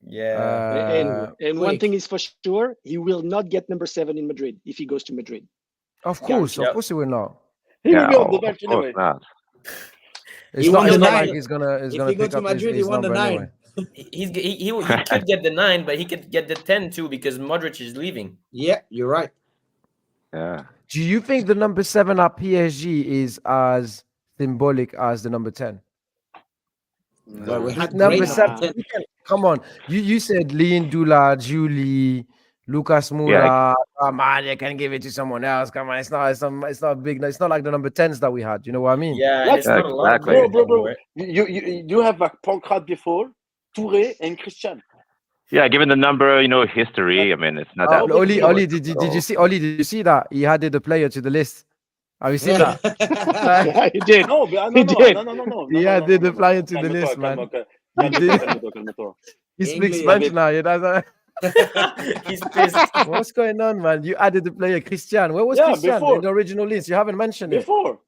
Yeah. And one Quick. thing is for sure, he will not get number 7 in Madrid if he goes to Madrid. Of course, Yep. he will not. He will Yeah, be on the of bench course anyway. not. It's He not. won It's the not 9. like he's gonna If pick he go up to Madrid, he his won the number 9. anyway. He could get the 9, but he could get the 10 too because Modric is leaving. Yeah, you're right. Yeah. Do you think the number 7 at PSG is as symbolic as the number 10? But we had Number great seven. number 10. Come on, you said Lean Dula, Julie, Lucas Moura. Come on, you can give it to someone else. Come on, it's not big. It's not like the number 10s that we had. You know what I mean? Yeah, and What? it's not a lot of Exactly. players Bro. anymore. You have like Pancrate before, Touré, and Christian. Yeah, given the number, history, I mean, it's not that. Oli, did you see? Oli, did you see that he added the player to the list? Have you seen that? Yeah, he did. No, He did. no. He added the player to the list, man. He did. Calme-toi. He speaks English. French now. He doesn't. He's pissed. What's going on, man? You added the player Christian. Where was Yeah, Christian before. in the original list? You haven't mentioned it. Before.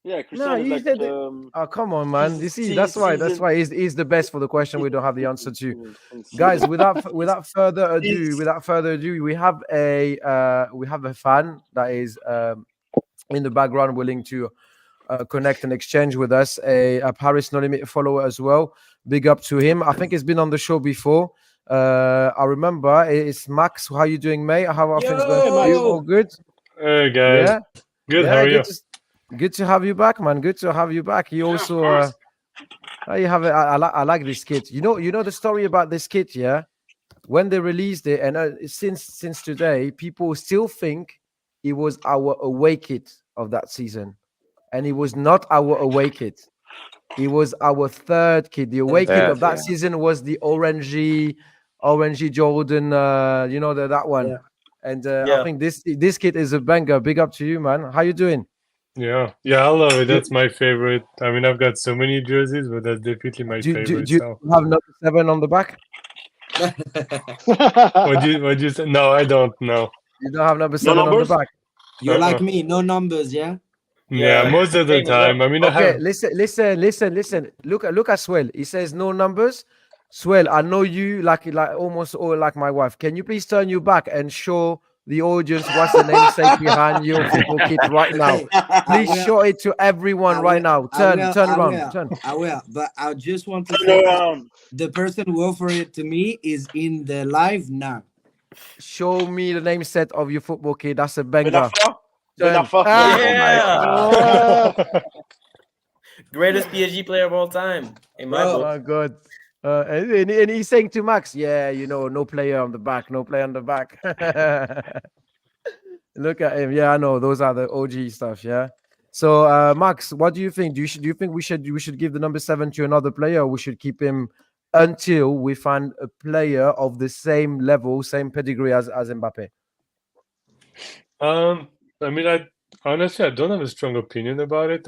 Yeah, Christian No, is you like said it. Oh, come on, man. You see, that's why he's the best for the question we don't have the answer to. Guys, without further ado, we have a fan that is in the background willing to connect and exchange with us, a Paris No Limit follower as well. Big up to him. I think he's been on the show before. I remember it's Max. How you doing, mate? How are things going for you? All good? Hey guys. Yeah. Good. How are you? Good to have you back, man. Good to have you back. You also you have I like this kit. You know the story about this kit, yeah? When they released it, and since today, people still think it was our away kit of that season, and it was not our away kit. It was our third kit. The away kit of that season was the orangey Jordan. That one. Yeah. And I think this kit is a banger. Big up to you, man. How you doing? Yeah, I love it. That's my favorite. I mean, I've got so many jerseys, but that's definitely my favorite. Do you have number 7 on the back? What'd you say? No, I don't know. You don't have number 7 on the back? You're like me, no numbers, yeah? Yeah, most of the time. I mean, okay, listen. Look at Swell. He says no numbers. Swell, I know you like almost all like my wife. Can you please turn your back and show the audience what's the namesake behind your football kit right now? Please show it to everyone right now. Turn around. I will, but I just want to say the person who offered it to me is in the live now. Show me the name set of your football kit. That's a banger. Yeah. Greatest PSG player of all time. In my Oh book. my god. And he's saying to Max, no player on the back, no player on the back. Look at him. Yeah, I know those are the OG stuff. Yeah. So, Max, what do you think? Do you think we should give the number 7 to another player, or we should keep him until we find a player of the same level, same pedigree as Mbappe? I mean, honestly, I don't have a strong opinion about it.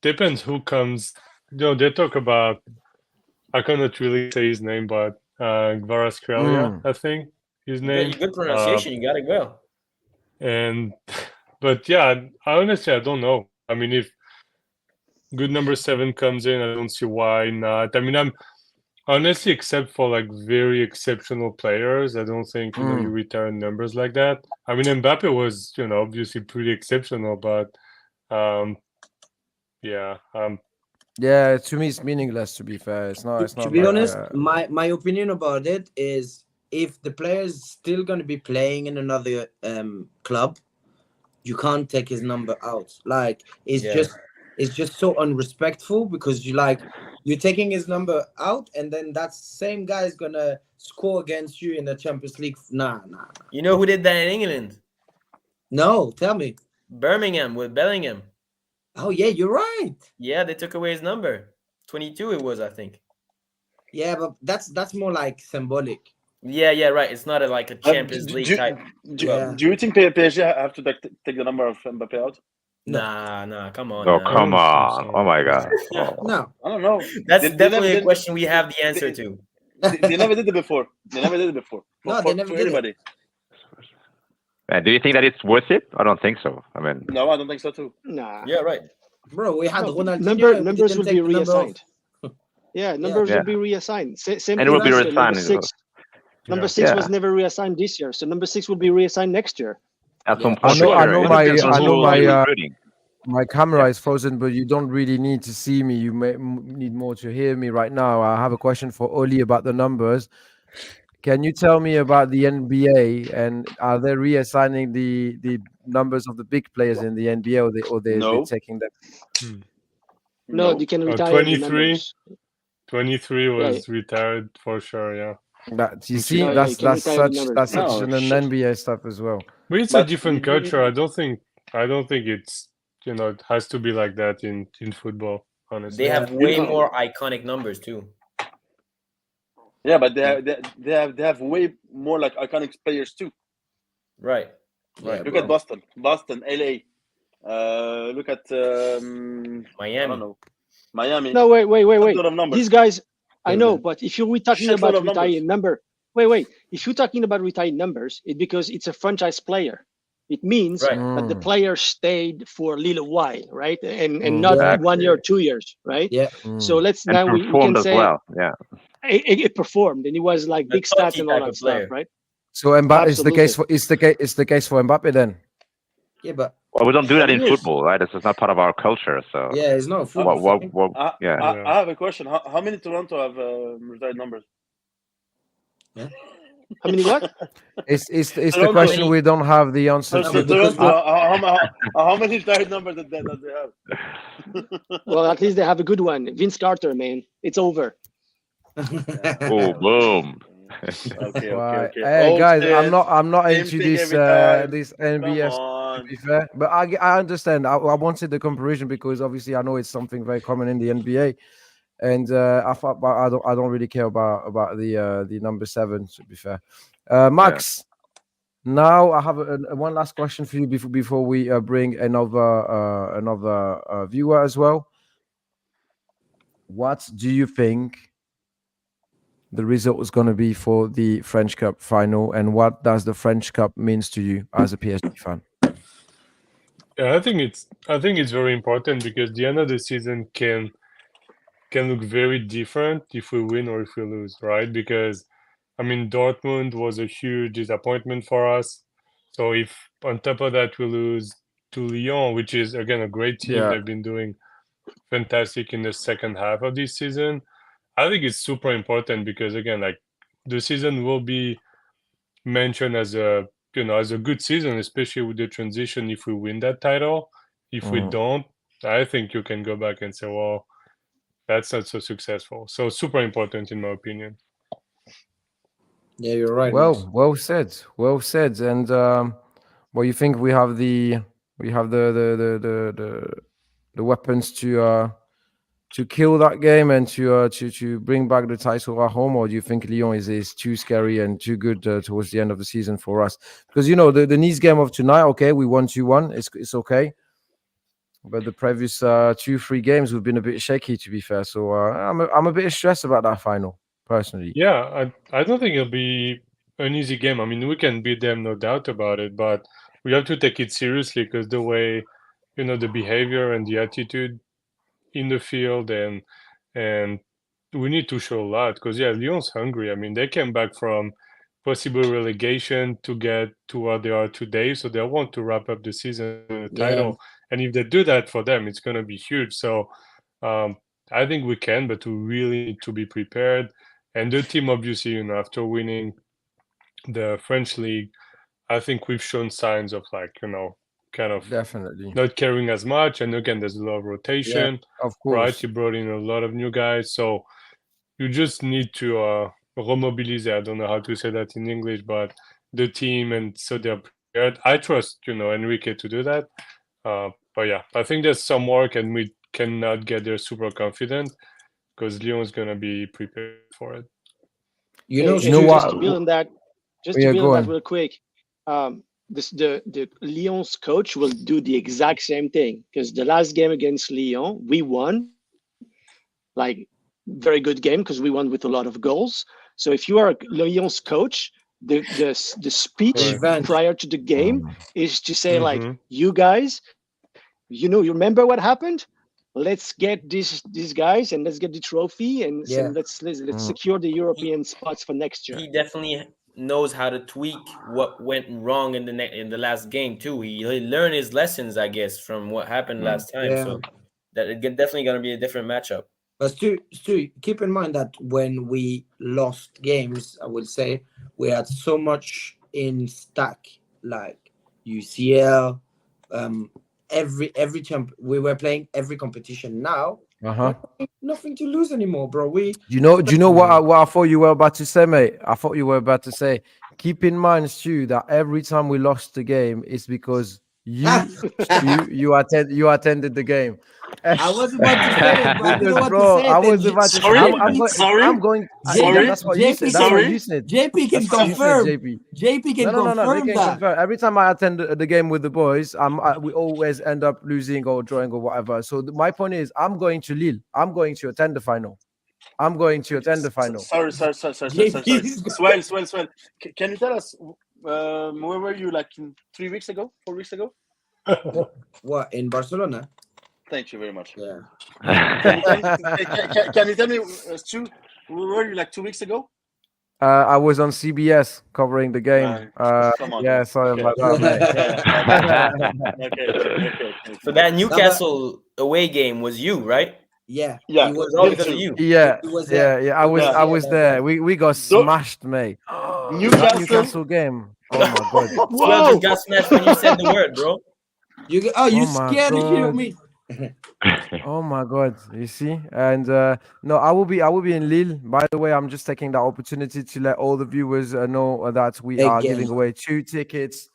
Depends who comes. They talk about, I cannot really say his name, but Kvaratskhelia, I think his name. Good pronunciation. You got it well. But yeah, honestly, I don't know. I mean, good number 7 comes in, I don't see why not. I mean, I'm honestly, except for like very exceptional players, I don't think you retire numbers like that. I mean, Mbappe was obviously pretty exceptional, but yeah. Yeah, to me it's meaningless. To be fair, it's not. It's To not be like. honest, my opinion about it is if the player is still going to be playing in another club, you can't take his number out. Like it's just so unrespectful because you're taking his number out, and then that same guy is gonna score against you in the Champions League. Nah. You know who did that in England? No, tell me. Birmingham with Bellingham. Oh yeah, you're right. Yeah, they took away his number. 22 it was, I think. Yeah, but that's more like symbolic. Yeah, right. It's not like a Champions League type. Yeah. Do you think PSG have to take the number of Mbappe out? Nah, come on. Oh, now. come on. Oh, my God. Oh. No. I don't know. That's They definitely never a did- question we have the answer to. They never did it before. They never did it before. No, they never for did it. anybody. And do you think that it's worth it? I don't think so. I mean, No, I don't think so too. Nah. Yeah, right. Bro, we had No, Ronaldinho. and we numbers didn't will take be the number off. reassigned. Yeah, numbers Yeah. will be reassigned. Same And it will be thing last year. reassigned Number as well. 6. Number Yeah. 6 Yeah. was never reassigned this year, so number 6 will be reassigned next year. at some Yeah. point, I sure. know It my- depends on I know who my, you're recruiting. My camera is frozen, but you don't really need to see me. You may need more to hear me right now. I have a question for Oli about the numbers. Can you tell me about the NBA and are they reassigning the numbers of the big players in the NBA, or they're No. taking them? No, you can retire the 23. numbers. 23 was retired for sure, yeah. That you Which see, is- Oh, yeah, that's you can retire the such numbers. that's such No, an shit. NBA stuff as well. But it's a But different you- culture. I don't think it's it has to be like that in football, honestly. They have way more iconic numbers too. Yeah, but they have way more like iconic players too. Right. Yeah, Look bro. at Boston, LA. Look at I don't Miami. know, Miami. No, wait. Lot of numbers. These guys, I Yeah, know, man. but if you're talking Shitload about of numbers. retiring number, wait. If you're talking about retiring numbers, it's because it's a franchise player. It means Right. that the player stayed for a little while, right? And Mm. not Exactly. 1 year or 2 years, right? Yeah. So let's And now we performed can as say well. Yeah. it performed and it was like A big stats Totti and all type that of stuff, player. right? So Mbappe is the case Absolutely. for is the case for Mbappe then? Yeah, but Well, we don't do that in Yes. football, right? This is not part of our culture. So yeah, it's not a football thing. yeah. I have a question. How many Toronto have retired numbers? How many what? It's the Toronto. question we don't have the answer So to. because- Toronto, how many retired numbers that they have? Well, at least they have a good one. Vince Carter, man. It's over. Oh, boom. Okay. Right. Hey Old guys, shit. I'm not Same into thing this every time. this Come NBS. To on. be fair, but I understand. I wanted the comparison because obviously I know it's something very common in the NBA, and I thought, but I don't really care about the number 7. To be fair, Max. Now I have one last question for you before we bring another viewer as well. What do you think the result is going to be for the French Cup final, and what does the French Cup means to you as a PSG fan? Yeah, I think it's very important because the end of the season can look very different if we win or if we lose, right? Because I mean, Dortmund was a huge disappointment for us. So if on top of that we lose to Lyon, which is again a great team, Yeah. they've been doing fantastic in the second half of this season. I think it's super important because again, like the season will be mentioned as a good season, especially with the transition if we win that title. If we don't, I think you can go back and say, well, that's not so successful. So super important in my opinion. Yeah, you're right. Max. Well said. Well said. And you think we have the weapons to kill that game and to bring back the title at home, or do you think Lyon is too scary and too good towards the end of the season for us? Because the Nice game of tonight, okay, we won 2-1, it's okay, but the previous 2-3 games we've been a bit shaky, to be fair. So I'm a bit stressed about that final, personally. Yeah, I don't think it'll be an easy game. I mean, we can beat them, no doubt about it, but we have to take it seriously because the way the behavior and the attitude in the field, and we need to show a lot because Lyon's hungry. I mean, they came back from possible relegation to get to where they are today, so they want to wrap up the season with a title. And if they do that for them, it's going to be huge. So I think we can, but we really need to be prepared. And the team, obviously, after winning the French league, I think we've shown signs of kind of definitely not caring as much. And again, there's a lot of rotation. Of course. Right? You brought in a lot of new guys. So you just need to remobilize. I don't know how to say that in English, but the team, and so they're prepared. I trust, Enrique to do that. But yeah, I think there's some work, and we cannot get there super confident because Lyon is going to be prepared for it. Just to build on that, real quick. The Lyon's coach will do the exact same thing because the last game against Lyon, we won. Like, very good game because we won with a lot of goals. So if you are Lyon's coach, the speech prior to the game is to say like, you guys, you remember what happened? Let's get these guys and let's get the trophy and let's secure the European spots for next year. He definitely knows how to tweak what went wrong in the last game too. He learned his lessons, I guess, from what happened last time. So that it's definitely going to be a different matchup. But Stu, keep in mind that when we lost games, I would say we had so much in stack, like UCL, every we were playing every competition. Now, nothing to lose anymore, bro. Do you know what I thought you were about to say, mate? I thought you were about to say, keep in mind, Stu, that every time we lost the game, it's because you attended the game. I was about to say it, but I didn't know what to say. I was about to say. I'm going. Sorry. That's what you said. That's what you said. JP can confirm. JP can confirm that. Every time I attend the game with the boys, we always end up losing or drawing or whatever. So my point is, I'm going to Lille. I'm going to attend the final. Sorry. Swell. Can you tell us where were you like 4 weeks ago? What, in Barcelona? Thank you very much. Yeah. Can you tell me, Stu, where were you like 2 weeks ago? I was on CBS covering the game. Sorry about that. Okay. So that Newcastle away game was you, right? Yeah. It was all because of you. Yeah. I was there. We got smashed, mate. Newcastle game. Oh my god. Well, just got smashed when you said the word, bro. You scared to hear me. Oh my god, you see. And no, I will be in Lille. By the way, I'm just taking that opportunity to let all the viewers know that we are giving away 2 tickets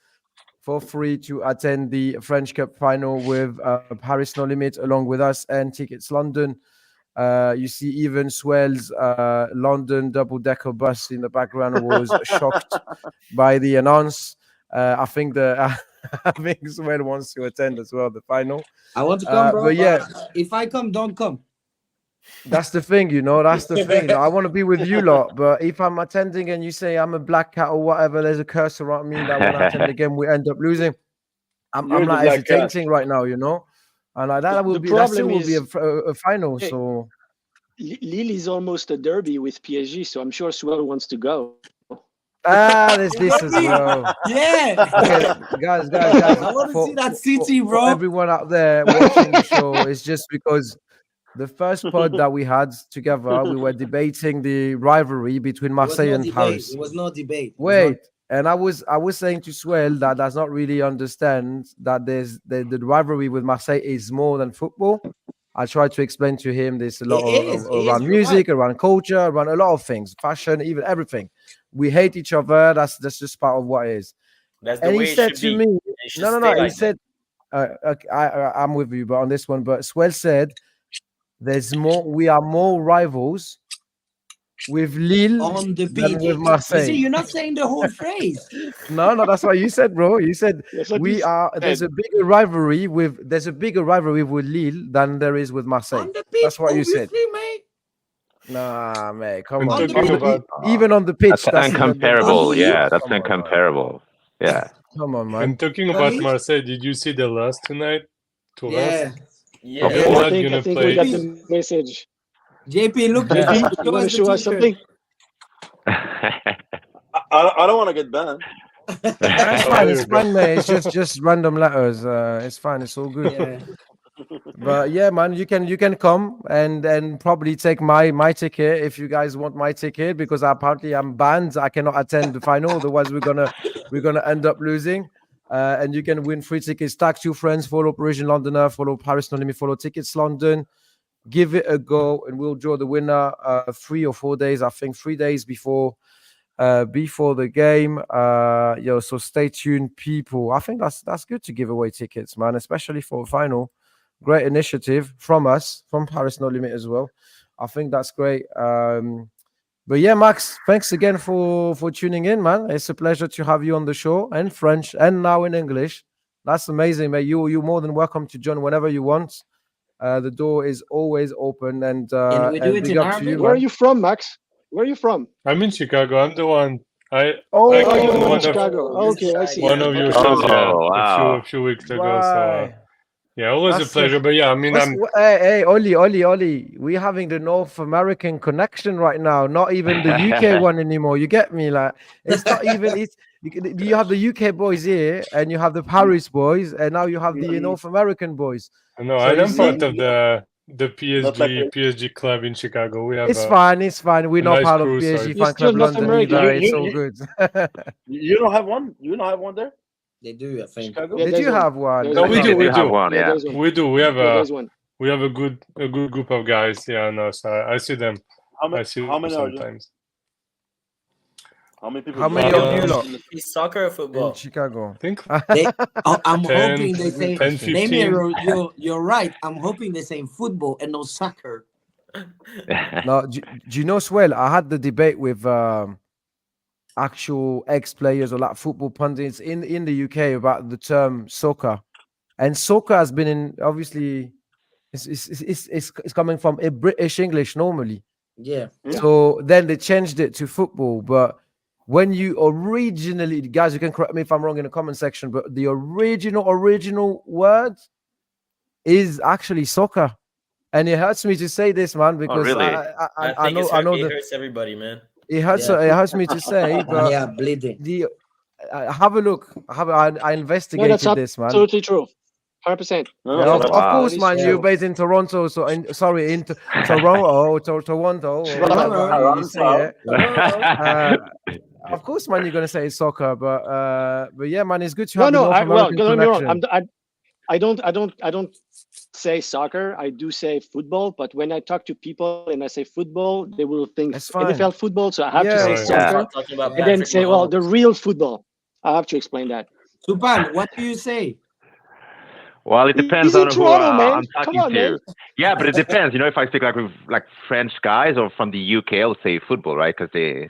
for free to attend the French Cup final with Paris No Limit along with us and Tickets London. You see even Swell's London double-decker bus in the background was shocked by the announce. I think Swell wants to attend as well, the final. I want to come, bro. But yeah, if I come, don't come. That's the thing, That's the thing. I want to be with you lot, but if I'm attending and you say I'm a black cat or whatever, there's a curse around me that when I attend again we end up losing. I'm not hesitating right now, And that will be a final. Hey, so Lille is almost a derby with PSG, so I'm sure Swell wants to go. There's this as well. Yeah. Okay, guys. I want to see that city, bro. For everyone out there watching the show, it's just because the first pod that we had together, we were debating the rivalry between Marseille and Paris. It was no debate. Wait, and I was saying to Swell that does not really understand that there's the rivalry with Marseille is more than football. I tried to explain to him there's a lot around music, around culture, around a lot of things, fashion, even everything. We hate each other. That's just part of what it is. That's the way he said to me, no. He said, I'm with you, but on this one. But Swell said, "There's more. We are more rivals with Lille on the than with Marseille." See, you're not saying the whole phrase. No, that's what you said, bro. You said we are. There's a bigger rivalry with Lille than there is with Marseille. On the pitch, that's what you said, mate. Nah, mate, come on. Even on the pitch, that's incomparable. That's incomparable. Yeah. Come on, man. And talking about Marseille, did you see the loss tonight? Yeah. Of Yeah, course. I Not think gonna we play. got the message. JP, look, JP, you show want to us the show us t-shirt. something? I don't want to get banned. It's Oh, fine. there It's you go. fine, mate. It's just random letters. It's fine. It's all good. Yeah. But yeah, man, you can come and probably take my ticket if you guys want my ticket, because apparently I'm banned. I cannot attend the final, otherwise we're gonna end up losing. And you can win free tickets. Tag 2 friends. Follow Parisian Londoner. Follow Paris Not Limit. Follow Tickets London. Give it a go, and we'll draw the winner 3 or 4 days. I think 3 days before the game. So stay tuned, people. I think that's good to give away tickets, man, especially for a final. Great initiative from us, from Paris No Limit as well. I think that's great. But yeah, Max, thanks again for tuning in, man. It's a pleasure to have you on the show in French and now in English. That's amazing, mate. You're more than welcome to join whenever you want. The door is always open, and Can we do it big in up to you, Arabic? Where are man. you from, Max? Where are you from? I'm in Chicago. I'm the one. I Oh, I Oh, got you're the one in one of Chicago. Oh, Okay, I see. one of your Okay. shows, yeah, Oh, wow. a few weeks ago. So right. yeah, always a That's pleasure. But yeah, I mean, hey, Oli. We're having the North American connection right now, not even the UK one anymore. You get me? Like, it's not even. You have the UK boys here, and you have the Paris boys, and now you have the North American boys. no, So and you I'm part see, of the Not like PSG club in Chicago. We have it's fine. It's fine. We're a not nice part of crew. So PSG it's You're fan still club North London American. either. You- It's you- all you- good. You don't have one. You don't have one there, They do, I think. Chicago. Yeah, Did there's you one. have one? There's no, one. we do, We we have do, one, Yeah, yeah. there's one. we do. We have Yeah, there's one. a good group of guys. Yeah, no, so I see them. How I many? see How them many are you? sometimes. How many people? How do many you of have? you Uh, lot Is soccer or in football? Chicago? I think I'm 10, hoping they Good say, question. 10, 15. Damien, you're right. I'm hoping they say football and no soccer. No, do you know, Swell? I had the debate with actual ex-players or like football pundits in the UK about the term soccer, and soccer has been in, obviously it's coming from a British English normally. Yeah. So then they changed it to football. But when you originally, guys, you can correct me if I'm wrong in the comment section, but the original word is actually soccer. And it hurts me to say this, man, because really? I think know it that hurts everybody, man. it hurts. Yeah. It hurts me to say, but Yeah, bleeding. the have a look. I No, that's investigated this, man. absolutely true. 100%. No, Yeah, no, of no. Wow. course, That is man. Yeah. You're true. based in Toronto, so sorry, in Toronto, Toronto, or whatever you say it. Of course, man. You're gonna say it's soccer, but yeah, man. It's good to have the No, North well, American don't get me wrong. connection. I don't say soccer. I do say football. But when I talk to people and I say football, they will think It's fine. NFL football. So I have to Yeah, say Right. Yeah. soccer, Talking about and then Patrick say, well, the Mahomes. real football. I have to explain that. Supan, what do you say? Well, it depends He's in on who Toronto, man. I'm Come talking on, to. man. Yeah, but it depends. If I speak like with like French guys or from the UK, I'll say football, right? Because they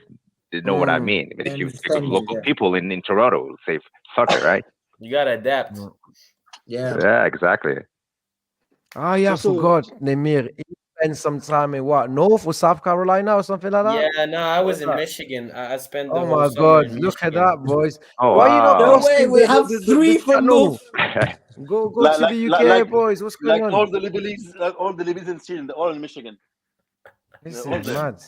know what I mean. But I if you speak with understand you, local yeah. people in Toronto, we'll say soccer, right? You gotta adapt. Yeah. Yeah, exactly. Ah, yeah, I Also- forgot. Nemir, he spent some time in what, North or South Carolina or something like that. Yeah, no, I was in Right. Michigan. I spent the Oh whole my summer God! in Look at Michigan. that, boys. Oh, Why you not wow. No way, crossing we have three from channel? North. Go Like- to like- the UK, like- boys. What's going Like on? all the Libby's in Sweden, they're all in Michigan. This all is there. mad.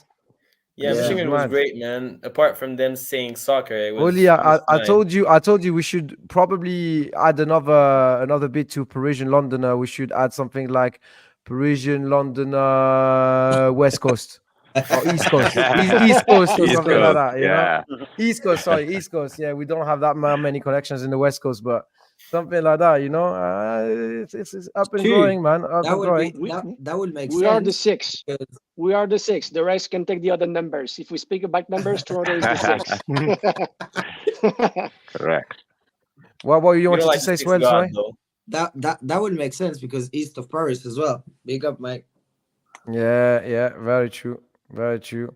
Yeah, Yeah. Michigan was Mad. great, man. Apart from them saying soccer, it was. Oli, it I was fine. told you we should probably add another bit to Parisian Londoner. We should add something like Parisian Londoner West Coast or East Coast, East Coast or East something like Coast, that. You know, yeah. East Coast. Sorry, East Coast. Yeah, we don't have that many connections in the West Coast, but something like that. You know, it's up and Two. growing, man. Up That and would growing. be that would make We sense. are the six. because We are the six. The rest can take the other numbers. If we speak about numbers, Toronto is the six. Correct. What you You wanted don't like to say, the six Swell? God, Sorry. though. that would make sense because east of Paris as well. Big up, mate. Yeah, very true. Very true.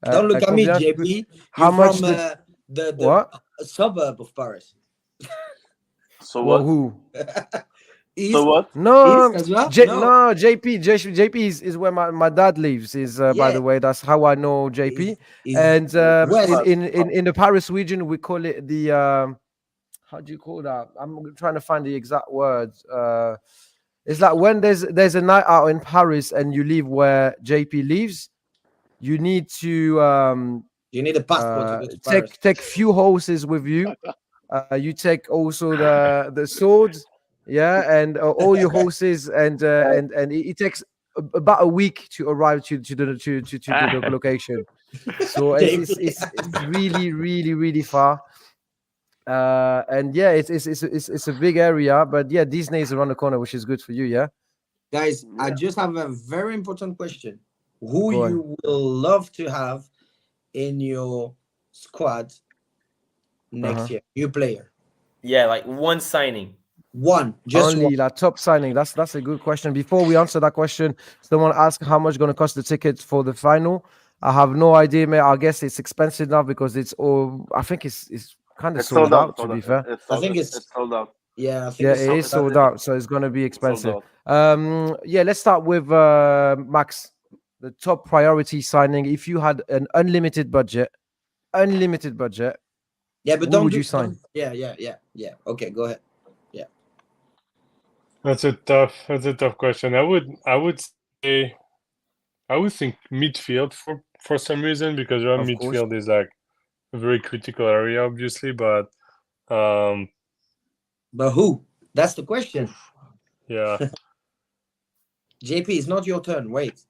Don't look at me, combien tu JP. peux- You're How much from the What? suburb of Paris. So Well, what? who? East, So what? No, East as well? no, JP is where my dad lives. Is by Yeah. the way, that's how I know JP. Is And west. in the Paris region, we call it the how do you call that? I'm trying to find the exact words. It's like when there's a night out in Paris and you leave where JP lives, you need to You need a passport to go to Paris. take few horses with you. You take also the swords, yeah, and all your horses, and it takes about a week to arrive to the location. So it's really really far. And yeah, it's a big area, but yeah, Disney is around the corner, which is good for you, yeah. Guys, I just have a very important question. Who Go on. you will love to have in your squad next year? New player. Yeah, like one signing. One. Just Only one. like top signing. That's a good question. Before we answer that question, someone asked how much going to cost the tickets for the final. I have no idea, mate. I guess it's expensive now because it's all. I think it's kind of It's sold out. To be fair, I think it's sold out. Yeah, I think yeah, it's it is sold out, so it's going to be expensive. out. Yeah, let's start with Max. The top priority signing. If you had an unlimited budget, Yeah, but who don't would do- you sign? don't- Yeah. Okay, go ahead. That's a tough question. I would say I would think midfield for some reason, because our Of course. midfield is like a very critical area, obviously, but But who? That's the question. yeah. JP, it's not your turn. Wait.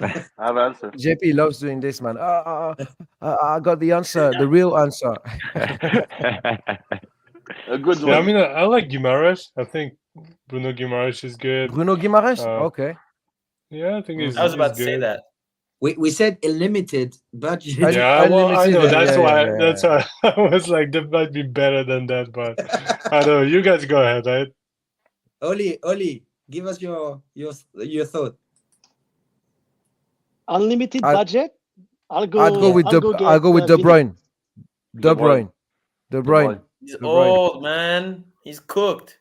I have answered. JP loves doing this, man. I got the answer, the real answer. A good one. Yeah, I mean, I like Guimaraes. I think Bruno Guimaraes is good. Bruno Guimaraes. Uh, Okay. Yeah, I think he's I was about he's to say good. that. We said a limited budget. Yeah, well, I Unlimited, know. That's yeah, why. yeah, That's why I was like, that might be better than that. But I don't know. You guys go ahead, right? Oli, give us your thought. Unlimited I- budget. I'd go with De Vini. Bruyne. De Bruyne. Bruyne. De Bruyne. He's De Bruyne. old, man. He's cooked.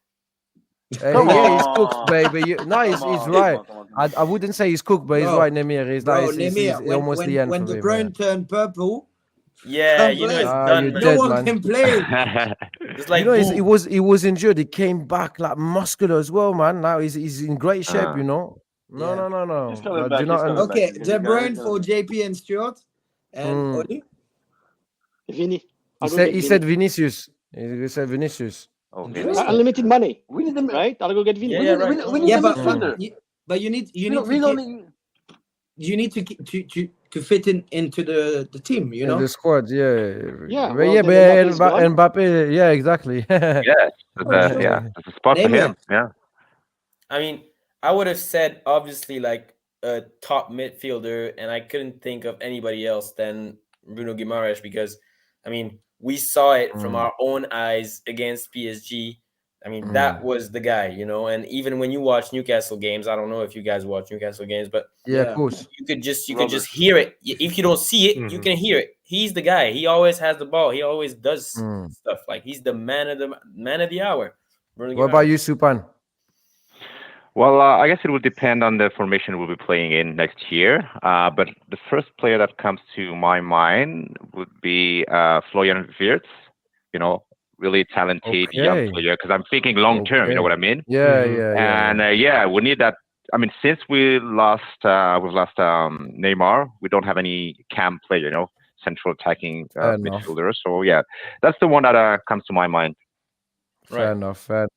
Come Yeah, he's on. cooked, baby. No, he's Come on, right. come on. I wouldn't say he's cooked, but he's Bro, right, Nemir. He's Bro, like, it's Nemir, almost the end when for the him. Bruyne turned purple, Yeah, Come you know on. it's Ah, done, you're man. no dead, one man. can play. It's like You know, boom. he was injured. He came back like muscular as well, man. Now he's in great shape, Ah. you know. No, Yeah. no. He's coming Do back, not he's coming Okay, back. De Bruyne for JP and Stuart, and Mm. Oli. Vini. I'll go He get said Vini. Vinicius. He said Vinicius. Oh, Interesting. Unlimited money, We need them. right? I'll go get Vini. Yeah, right. We need Yeah, a but midfielder. but you need We to don't keep- need. you need to fit into the team. You In know. the squad, yeah. Yeah, But well, yeah, then but Mbappe's gone. Mbappe, yeah, exactly. yes, sure. that's a spot for Name him. Yeah. I mean, I would have said obviously like a top midfielder, and I couldn't think of anybody else than Bruno Guimaraes because, I mean, we saw it from our own eyes against PSG. I mean, that was the guy, you know. And even when you watch Newcastle games, I don't know if you guys watch Newcastle games, but Yeah, Yeah. of course. you could just Robert. hear it. If you don't see it, you Mhm. can hear it. He's the guy. He always has the ball. He always does Mm. stuff. Like he's the man of the hour. Bruno What about Guimaraes. you, Supan? Well, I guess it will depend on the formation we'll be playing in next year. But the first player that comes to my mind would be Florian Wirtz. You know, really talented young Okay. player. Because I'm thinking long term. You know Okay. what I mean? Yeah, Mhm. yeah. And yeah, we need that. I mean, since we've lost Neymar, we don't have any cam player. You know, central attacking Fair enough. midfielder. So yeah, that's the one that comes to my mind. Fair Right. enough. Fair.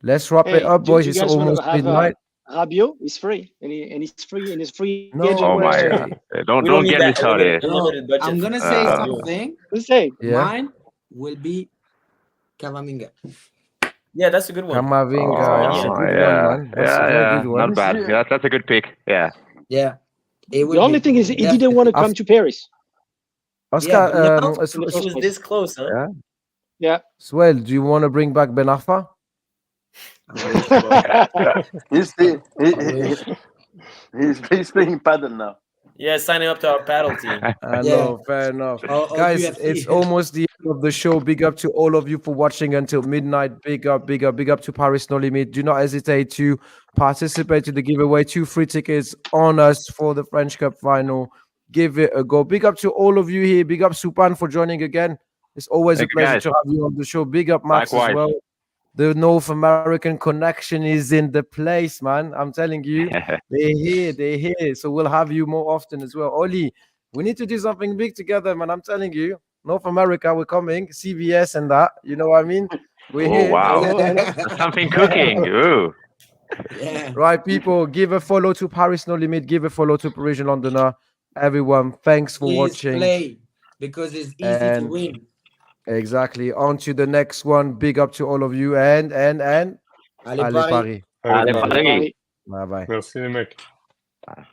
Let's wrap Hey, it up, do boys. you It's guys want almost to have midnight. Rabiot is free, and he's free, and he's free No agent. Oh my way. god! Don't We don't need get me that started. unlimited budget. I'm gonna say Uh, something. Let's say Yeah. Mine will be Cavaminga. Yeah, that's a good one. Kamavinga. That's a Oh, good yeah. one, man. That's a very yeah, good one. not bad. Yeah, that's a good pick. Yeah. Yeah. It will the only be. thing is he Yeah. didn't want to come to Paris. Oscar, Yeah, but now- In the He first was place. this close, huh? Yeah. Yeah. Swell, do you want to bring back Ben Arfa? He's playing paddle now. Yeah, signing up to our paddle team. I Yeah. know, fair enough. Or Guys, UFC. it's almost the end of the show. Big up to all of you for watching until midnight. Big up to Paris No Limit. Do not hesitate to participate to the giveaway. 2 free tickets on us for the French Cup final. Give it a go. Big up to all of you here. Big up Supan for joining again. It's always Thank a you, pleasure guys. to have you on the show. Big up Max Likewise. as well. The North American connection is in the place, man. I'm telling you, they're here. So we'll have you more often as well. Oli, we need to do something big together, man. I'm telling you, North America, we're coming. CBS and that. You know what I mean? We're Oh, here. wow. I know. There's something cooking. Ooh. Yeah. Right, people, give a follow to Paris No Limit. Give a follow to Parisian Londoner. Everyone, thanks for Please watching. play because it's easy to And win. exactly. On to the next one. Big up to all of you. And Allez, allez Paris. Paris. Allez, Allez, Paris. Bye bye. merci les mecs. Bye.